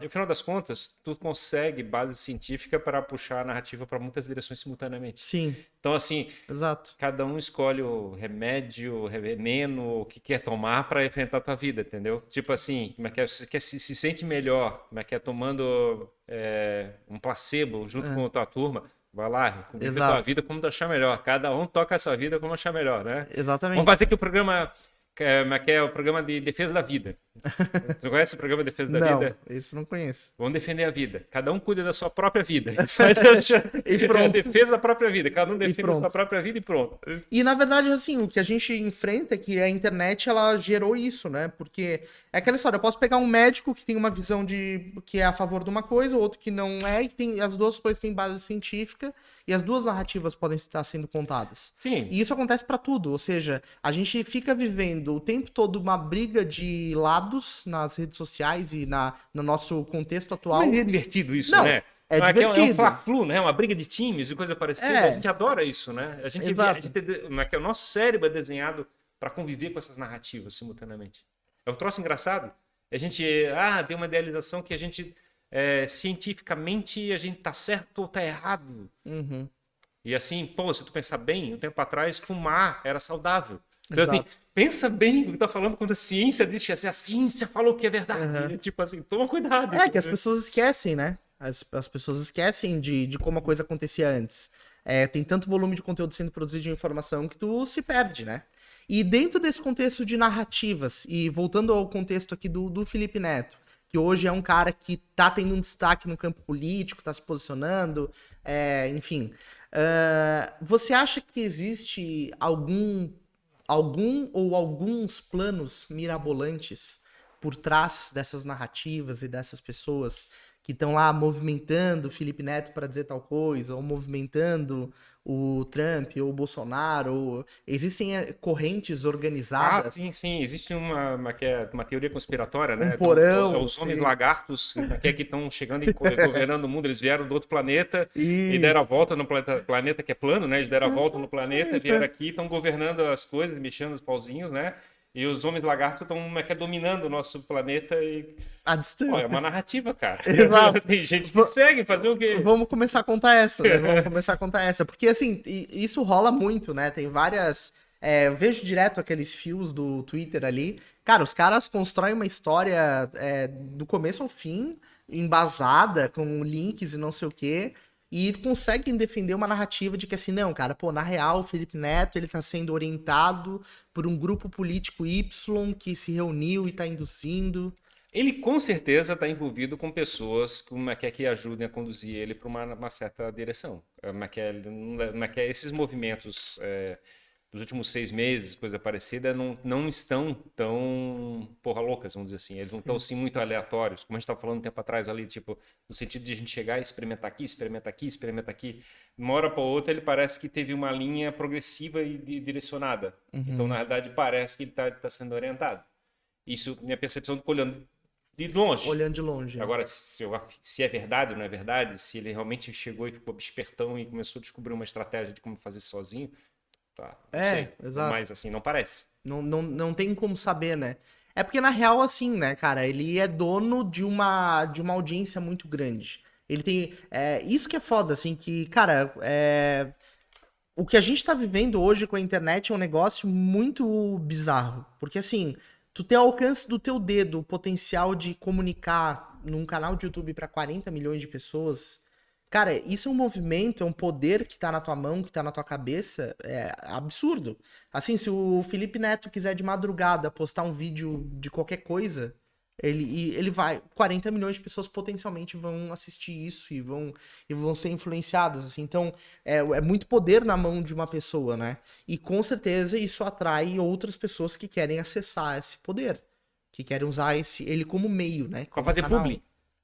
No final das contas, tu consegue base científica para puxar a narrativa para muitas direções simultaneamente. Sim. Então, assim, Exato. cada um escolhe o remédio, o veneno, o que quer tomar para enfrentar a tua vida, entendeu? Tipo assim, como é que é? Você se sente melhor, como é que é, tomando um placebo junto com a tua turma, vai lá, vive a tua vida como tu achar melhor. Cada um toca a sua vida como achar melhor, né? Exatamente. Vamos fazer aqui o programa, que é o programa de defesa da vida. Você conhece o programa de defesa da vida? Não, isso não conheço. Vamos defender a vida. Cada um cuida da sua própria vida. E pronto. A defesa da própria vida. Cada um defende a sua própria vida e pronto. E na verdade, assim, o que a gente enfrenta é que a internet, ela gerou isso, né? Porque é aquela história, eu posso pegar um médico que tem uma visão que é a favor de uma coisa, outro que não é, e as duas coisas têm base científica, e as duas narrativas podem estar sendo contadas. Sim. E isso acontece para tudo, ou seja, a gente fica vivendo o tempo todo uma briga de lados nas redes sociais e no nosso contexto atual. Mas é divertido isso, não, né? É divertido. É um fla-flu, né? Uma briga de times e coisa parecida. A gente adora isso, né? O nosso cérebro é desenhado para conviver com essas narrativas simultaneamente. É um troço engraçado. A gente, tem uma idealização que a gente, cientificamente, a gente tá certo ou tá errado. Uhum. E assim, pô, se tu pensar bem, um tempo atrás, fumar era saudável. Então, assim, Exato. pensa bem o que tá falando quando a ciência diz assim, a ciência falou que é verdade. Uhum. É tipo assim, toma cuidado. É que as pessoas esquecem, né? As pessoas esquecem de como a coisa acontecia antes. Tem tanto volume de conteúdo sendo produzido de informação que tu se perde, né? E dentro desse contexto de narrativas, e voltando ao contexto aqui do Felipe Neto, que hoje é um cara que tá tendo um destaque no campo político, tá se posicionando, enfim. Você acha que existe algum ou alguns planos mirabolantes por trás dessas narrativas e dessas pessoas que estão lá movimentando o Felipe Neto para dizer tal coisa, ou movimentando o Trump ou o Bolsonaro? Existem correntes organizadas, Sim, sim. Existe uma teoria conspiratória, um né? porão, Os homens sim. lagartos que estão chegando e governando o mundo. Eles vieram do outro planeta e deram a Isso. volta no planeta que é plano, né? Eles deram a volta no planeta, vieram Então, aqui, estão governando as coisas, mexendo os pauzinhos, né? E os homens lagartos estão dominando o nosso planeta e... à Pô, é uma distância. narrativa, cara. Exato. Tem gente que Va- segue, fazer o quê? Vamos começar a contar essa, né? Vamos começar a contar essa. Porque, assim, isso rola muito, né? Tem várias. Eu vejo direto aqueles fios do Twitter ali. Cara, os caras constroem uma história do começo ao fim, embasada, com links e não sei o quê. E conseguem defender uma narrativa de que, assim, não, cara, pô, na real, o Felipe Neto, ele tá sendo orientado por um grupo político Y que se reuniu e tá induzindo. Ele com certeza está envolvido com pessoas que ajudem a conduzir ele para uma certa direção. Esses movimentos dos últimos 6 meses, coisa parecida, não estão tão porra loucas, vamos dizer assim. Eles não estão Sim. assim muito aleatórios, como a gente estava falando um tempo atrás ali, tipo, no sentido de a gente chegar e experimentar aqui, experimenta aqui, experimenta aqui. De uma hora para outra, ele parece que teve uma linha progressiva e direcionada. Então, na Uhum. realidade, parece que ele está sendo orientado. Isso, minha percepção, olhando de longe. Olhando de longe. Agora, se é verdade ou não é verdade, se ele realmente chegou e ficou espertão e começou a descobrir uma estratégia de como fazer sozinho, tá, não sei. Exato. Mas assim, não parece. Não tem como saber, né? É porque, na real, assim, né, cara, ele é dono de uma audiência muito grande. Ele tem. Isso que é foda, assim, que, cara, o que a gente tá vivendo hoje com a internet é um negócio muito bizarro. Porque, assim, tu ter ao alcance do teu dedo o potencial de comunicar num canal de YouTube para 40 milhões de pessoas. Cara, isso é um movimento, é um poder que tá na tua mão, que tá na tua cabeça, é absurdo. Assim, se o Felipe Neto quiser de madrugada postar um vídeo de qualquer coisa, ele vai. 40 milhões de pessoas potencialmente vão assistir isso e vão ser influenciadas, assim. Então, é muito poder na mão de uma pessoa, né? E com certeza isso atrai outras pessoas que querem acessar esse poder, que querem usar ele como meio, né? Para Como fazer canal. publi.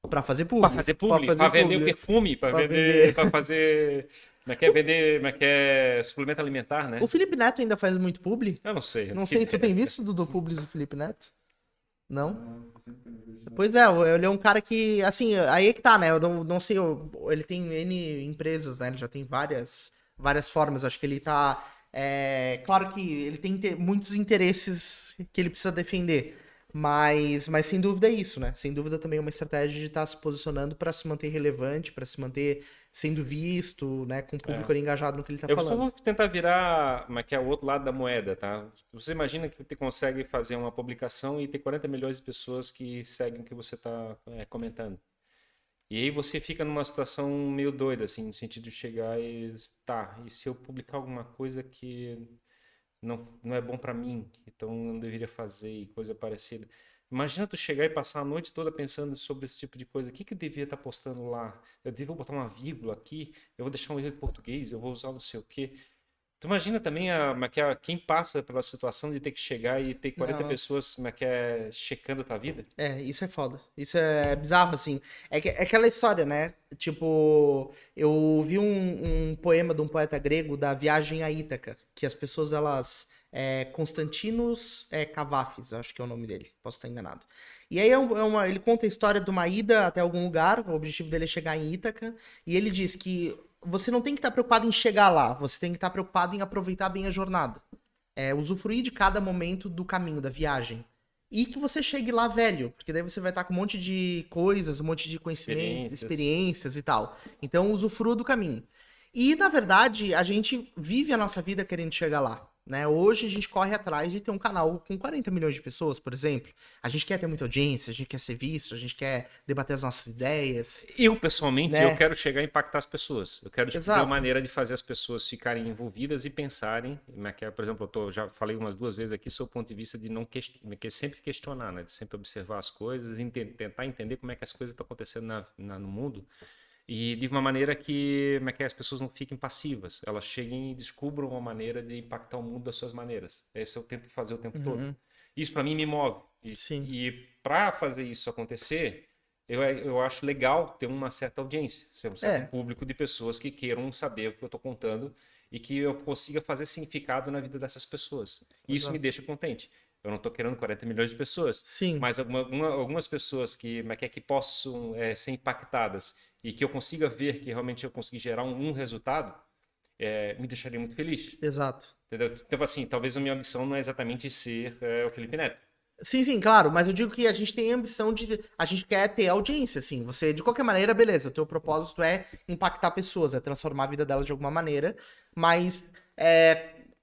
Pra fazer Para publi. fazer Pra publi. Para fazer vender o publi. perfume. Para Pra vender. vender. Para fazer. Vender. Suplemento alimentar, O né? Felipe Neto ainda faz muito publi? Eu não sei. Não sei, tu tem visto do publis do Felipe Neto? Não? Pois é, ele é um cara que, assim, aí é que tá, né? Eu não sei, ele tem N empresas, né? Ele já tem várias formas. Acho que ele tá. Claro que ele tem muitos interesses que ele precisa defender. Mas sem dúvida é isso, né? Sem dúvida também é uma estratégia de estar se posicionando para se manter relevante, para se manter sendo visto, né? Com o público É. ali engajado no que ele tá Eu falando. vou tentar virar, mas que é o outro lado da moeda, tá? Você imagina que você consegue fazer uma publicação e ter 40 milhões de pessoas que seguem o que você está comentando. E aí você fica numa situação meio doida, assim, no sentido de chegar e tá, e se eu publicar alguma coisa que não é bom para mim, então eu não deveria fazer e coisa parecida. Imagina tu chegar e passar a noite toda pensando sobre esse tipo de coisa. O que que eu devia estar postando lá? Eu devo botar uma vírgula aqui? Eu vou deixar um erro de português? Eu vou usar não sei o quê? Tu imagina também quem passa pela situação de ter que chegar e ter 40 Não, pessoas checando a tua vida? isso é foda. Isso é bizarro, assim. É aquela história, né? Tipo, eu vi um poema de um poeta grego da Viagem a Ítaca, que as pessoas, elas. Constantinos Cavafis, acho que é o nome dele, posso estar enganado. E aí ele conta a história de uma ida até algum lugar, o objetivo dele é chegar em Ítaca, e ele diz que você não tem que estar preocupado em chegar lá, você tem que estar preocupado em aproveitar bem a jornada. Usufruir de cada momento do caminho, da viagem. e que você chegue lá velho, porque daí você vai estar com um monte de coisas, um monte de conhecimentos, experiências e tal. Então, usufrua do caminho. E, na verdade, a gente vive a nossa vida querendo chegar lá. Né? Hoje a gente corre atrás de ter um canal com 40 milhões de pessoas, por exemplo. A gente quer ter muita audiência, a gente quer ser visto, a gente quer debater as nossas ideias. Eu, pessoalmente, né? eu quero chegar a impactar as pessoas. Eu quero descobrir uma maneira de fazer as pessoas ficarem envolvidas e pensarem. Por exemplo, já falei umas 2 vezes aqui sobre o ponto de vista de não sempre questionar, né? De sempre observar as coisas, tentar entender como é que as coisas estão acontecendo no mundo. E de uma maneira que as pessoas não fiquem passivas, elas cheguem e descubram uma maneira de impactar o mundo das suas maneiras. Esse eu tento fazer o tempo todo. Isso para mim me move. E para fazer isso acontecer, eu acho legal ter uma certa audiência, ser um certo público de pessoas que queiram saber o que eu estou contando e que eu consiga fazer significado na vida dessas pessoas. Isso me deixa contente. Eu não estou querendo 40 milhões de pessoas, mas algumas pessoas que possam ser impactadas e que eu consiga ver que realmente eu consegui gerar um resultado, me deixaria muito feliz. Exato. Entendeu? Então, assim, talvez a minha ambição não é exatamente ser o Felipe Neto. Sim, claro, mas eu digo que a gente tem a ambição de... A gente quer ter audiência, assim. Você, de qualquer maneira, beleza, o teu propósito é impactar pessoas, é transformar a vida delas de alguma maneira, mas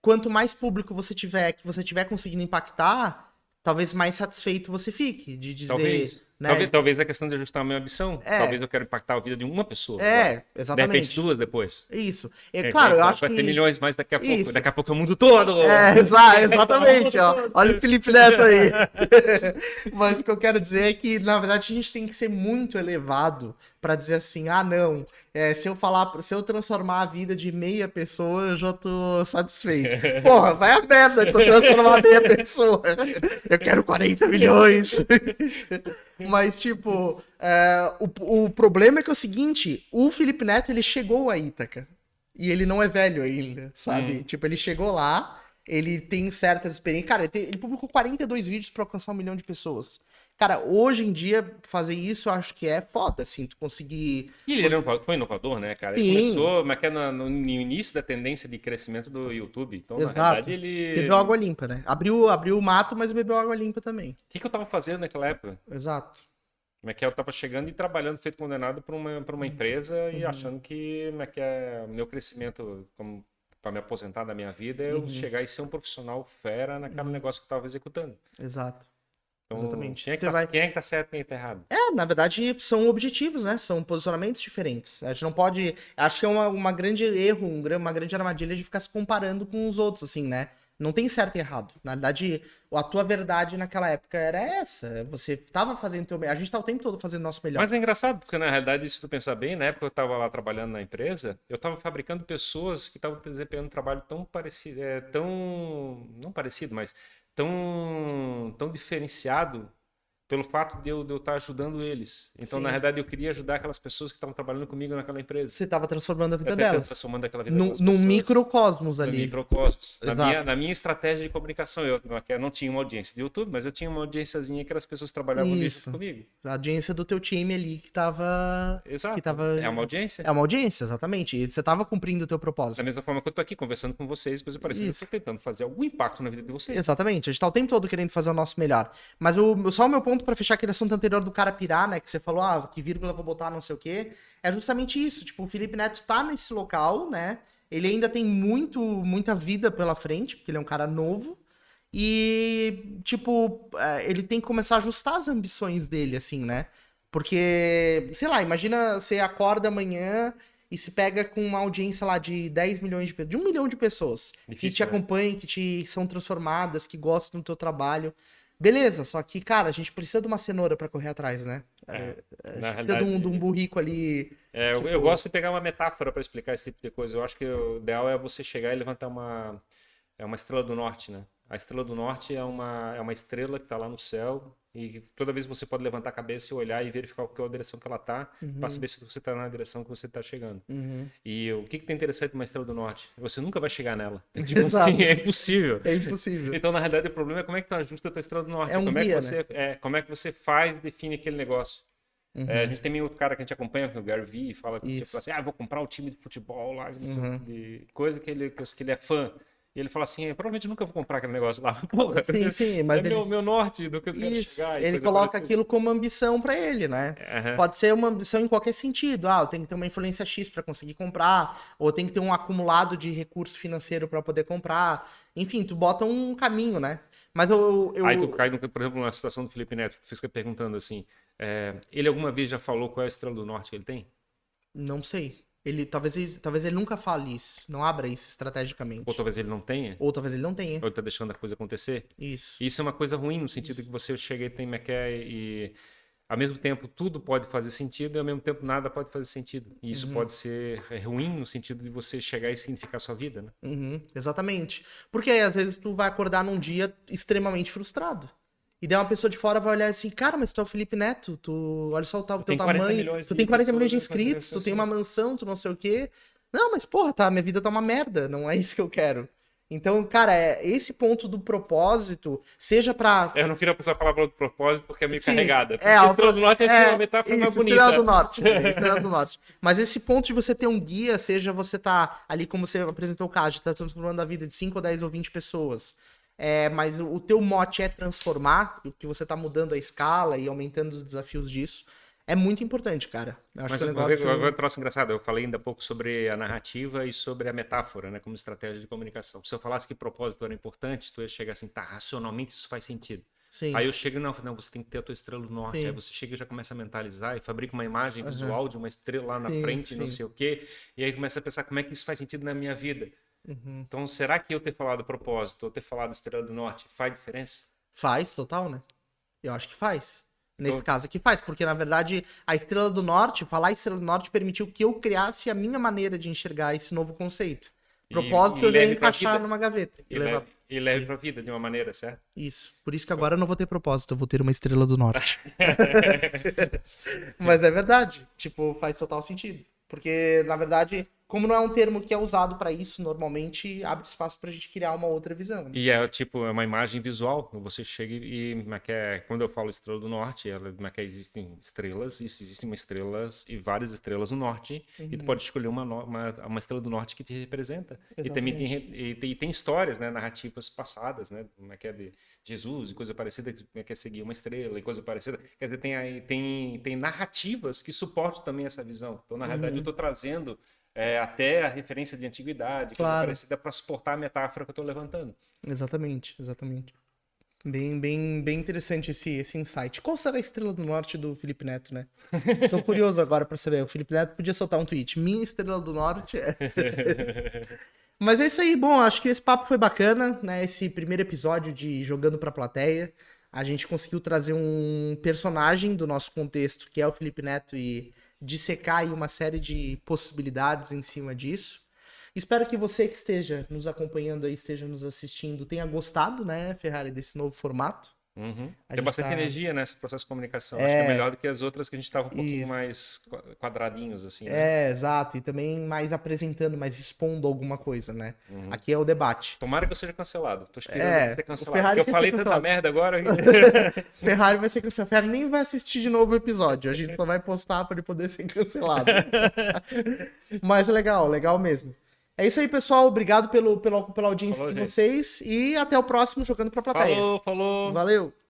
quanto mais público você tiver, que você tiver conseguindo impactar, talvez mais satisfeito você fique, de dizer... Talvez a questão de ajustar a minha ambição. Talvez eu quero impactar a vida de uma pessoa. Exatamente. De repente 2 depois. Isso. Claro, eu acho que... Vai ter milhões, mas daqui a pouco. Daqui a pouco é o mundo todo. Exatamente. Ó. Olha o Felipe Neto aí. Mas o que eu quero dizer é que, na verdade, a gente tem que ser muito elevado para dizer assim, não, se eu transformar a vida de meia pessoa, eu já tô satisfeito. Porra, vai a merda que eu transformar meia pessoa. Eu quero 40 milhões. Mas, tipo, o problema é que é o seguinte, o Felipe Neto, ele chegou a Ítaca. E ele não é velho ainda, sabe? Tipo, ele chegou lá, ele tem certas experiências. Cara, ele publicou 42 vídeos pra alcançar 1 milhão de pessoas. Cara, hoje em dia, fazer isso eu acho que é foda, assim, tu conseguir... E ele foi inovador, né, cara? Sim. Ele começou no início da tendência de crescimento do YouTube. Então, Exato. Na verdade, ele... Bebeu água limpa, né? Abriu o mato, mas bebeu água limpa também. O que eu tava fazendo naquela época? Exato. Eu tava chegando e trabalhando, feito condenado para uma empresa e achando que o meu crescimento para me aposentar da minha vida é eu chegar e ser um profissional fera naquele negócio que eu tava executando. Exato. Então, Exatamente. Quem é que tá certo e quem é que tá errado? Na verdade, são objetivos, né? São posicionamentos diferentes. A gente não pode... Acho que é uma grande erro, uma grande armadilha de ficar se comparando com os outros, assim, né? Não tem certo e errado. Na verdade, a tua verdade naquela época era essa. Você tava fazendo teu melhor. A gente tá o tempo todo fazendo o nosso melhor. Mas é engraçado, porque na realidade, se tu pensar bem, na época que eu tava lá trabalhando na empresa, eu tava fabricando pessoas que estavam desempenhando um trabalho tão parecido, não parecido, mas tão diferenciado pelo fato de eu estar ajudando eles. Então, na realidade, eu queria ajudar aquelas pessoas que estavam trabalhando comigo naquela empresa. Você estava transformando a vida delas. Transformando aquela vida delas. Num microcosmos ali. No microcosmos. Na minha estratégia de comunicação. Eu não tinha uma audiência de YouTube, mas eu tinha uma audiênciazinha que as pessoas trabalhavam junto comigo. A audiência do teu time ali que estava... Exato. É uma audiência. É uma audiência, exatamente. E você estava cumprindo o teu propósito. Da mesma forma que eu tô aqui conversando com vocês, coisa parecida, eu tô tentando fazer algum impacto na vida de vocês. Exatamente. A gente tá o tempo todo querendo fazer o nosso melhor. Mas só o meu ponto para fechar aquele assunto anterior do cara pirar, né? Que você falou, que vírgula eu vou botar, não sei o quê. É justamente isso. Tipo, o Felipe Neto tá nesse local, né? Ele ainda tem muita vida pela frente, porque ele é um cara novo. E, tipo, ele tem que começar a ajustar as ambições dele, assim, né? Porque, sei lá, imagina você acorda amanhã e se pega com uma audiência lá de 10 milhões de 1 milhão de pessoas. Difícil, que te acompanham, que são transformadas, que gostam do teu trabalho. Beleza, só que, cara, a gente precisa de uma cenoura pra correr atrás, né? A gente precisa de um burrico ali. Eu gosto de pegar uma metáfora pra explicar esse tipo de coisa. Eu acho que o ideal é você chegar e levantar uma estrela do norte, né? A estrela do norte é uma estrela que tá lá no céu e toda vez você pode levantar a cabeça e olhar e verificar qual é a direção que ela tá, para saber se você tá na direção que você tá chegando. E o que tem interessante numa estrela do norte? Você nunca vai chegar nela. Tipo assim, é impossível. É impossível. Então, na realidade, o problema é como é que tu ajusta a tua estrela do norte. Como é que você faz e define aquele negócio. A gente tem outro cara que a gente acompanha, que é o Gary Vee, e fala que tipo assim, vou comprar um time de futebol lá, de coisa que ele é fã. E ele fala assim, provavelmente nunca vou comprar aquele negócio lá. Porra, Sim, mas é meu norte do que eu quero isso, chegar. E ele coisa coloca parecida. aquilo como ambição pra ele, né? Aham. Pode ser uma ambição em qualquer sentido. Ah, eu tenho que ter uma influência X pra conseguir comprar, ou tem que ter um acumulado de recurso financeiro pra poder comprar. Enfim, tu bota um caminho, né? Mas Aí tu cai, por exemplo, na situação do Felipe Neto, que tu fica perguntando assim, ele alguma vez já falou qual é a estrela do norte que ele tem? não sei. Talvez ele nunca fale isso, não abra isso Ou estrategicamente. talvez ele não tenha? Ou talvez ele não tenha. Ou ele tá deixando a coisa acontecer? Isso. Isso é uma coisa ruim, no sentido Isso. que você chega e tem McKay e, ao mesmo tempo, tudo pode fazer sentido e, ao mesmo tempo, nada pode fazer sentido. E isso Uhum. pode ser ruim no sentido de você chegar e significar a sua vida, né? Uhum, exatamente. Porque aí, às vezes tu vai acordar num dia extremamente frustrado. E daí uma pessoa de fora vai olhar assim, cara, mas tu é o Felipe Neto, tu olha só o Tu teu tem 40 tamanho, milhões tu de tem 40 milhões pessoas de fazendo inscritos, isso tu tem uma assim. mansão, tu não sei o quê. Não, mas porra, tá, minha vida tá uma merda, não é isso que eu quero. Então, cara, esse ponto do propósito, seja pra. Eu não queria usar a palavra do propósito porque é meio Sim, carregada. Por isso que Estrela do Norte é uma metáfora mais isso, Estrela do bonita. Norte, Estrela do Norte. Mas esse ponto de você ter um guia, seja você tá ali, como você apresentou o caso, tá transformando a vida de 5 ou 10 ou 20 pessoas. Mas o teu mote é transformar, e que você tá mudando a escala e aumentando os desafios disso, é muito importante, cara. Eu acho Mas que o agora negócio. um troço engraçado, eu falei ainda há pouco sobre a narrativa e sobre a metáfora, né, como estratégia de comunicação. Se eu falasse que propósito era importante, tu ia chegar assim, tá, racionalmente isso faz sentido. Aí Sim, eu chego, não, você tem que ter a tua estrela do norte. Aí sim. você chega e já começa a mentalizar e fabrica uma imagem Aham. visual de uma estrela lá na Sim, frente, não sim. sei o quê. E aí começa a pensar como é que isso faz sentido na minha vida. Uhum. Então, será que eu ter falado propósito ou ter falado estrela do norte faz diferença? Faz, total, né? Eu acho que faz. Nesse Então, caso aqui faz, porque na verdade a Estrela do Norte, falar Estrela do Norte permitiu que eu criasse a minha maneira de enxergar esse novo conceito. e Propósito eu já ia leve para a encaixar vida. numa gaveta e levar. E leve para a Isso. vida de uma maneira, certo? Isso. Por isso que agora eu não vou ter propósito, eu vou ter uma Estrela do Norte. Mas é verdade. Tipo, faz total sentido. Porque, na verdade, como não é um termo que é usado pra isso, normalmente abre espaço pra gente criar uma outra visão, né? E é tipo, é uma imagem visual. Você chega e quando eu falo estrela do norte, existem estrelas, e existem uma estrelas e várias estrelas no norte, e tu Uhum. pode escolher uma estrela do norte que te representa. E também tem, Exatamente. tem histórias, né, narrativas passadas, né, como é que é de Jesus e coisa parecida, como é que é seguir uma estrela e coisa parecida. Quer dizer, tem narrativas que suportam também essa visão. Então, na realidade, eu Uhum. estou trazendo até a referência de antiguidade, coisa Claro. parecida, para suportar a metáfora que eu estou levantando. Exatamente, exatamente. Bem interessante esse insight. Qual será a Estrela do Norte do Felipe Neto, né? Tô curioso agora pra saber. O Felipe Neto podia soltar um tweet. Minha Estrela do Norte é. Mas é isso aí. Bom, acho que esse papo foi bacana, né? Esse primeiro episódio de Jogando pra Plateia. A gente conseguiu trazer um personagem do nosso contexto, que é o Felipe Neto, e dissecar aí uma série de possibilidades em cima disso. Espero que você que esteja nos acompanhando aí, esteja nos assistindo, tenha gostado, né, Ferrari, desse novo formato. Uhum. A Tem gente bastante tá. energia nesse processo de comunicação. Acho que é melhor do que as outras que a gente estava um pouquinho Isso. mais quadradinhos, assim, né? Exato. E também mais apresentando, mais expondo alguma coisa, né? Uhum. Aqui é o debate. Tomara que eu seja cancelado. Tô esperando aqui ser O cancelado. Porque Ferrari eu quer ser falei tanta cancelado. merda agora. Ferrari vai ser cancelado. Ferrari nem vai assistir de novo o episódio. A gente só vai postar para ele poder ser cancelado. Mas é legal, legal mesmo. É isso aí, pessoal. Obrigado pela audiência Falou, de gente. vocês. E até o próximo Jogando pra Plateia. Falou, falou. Valeu!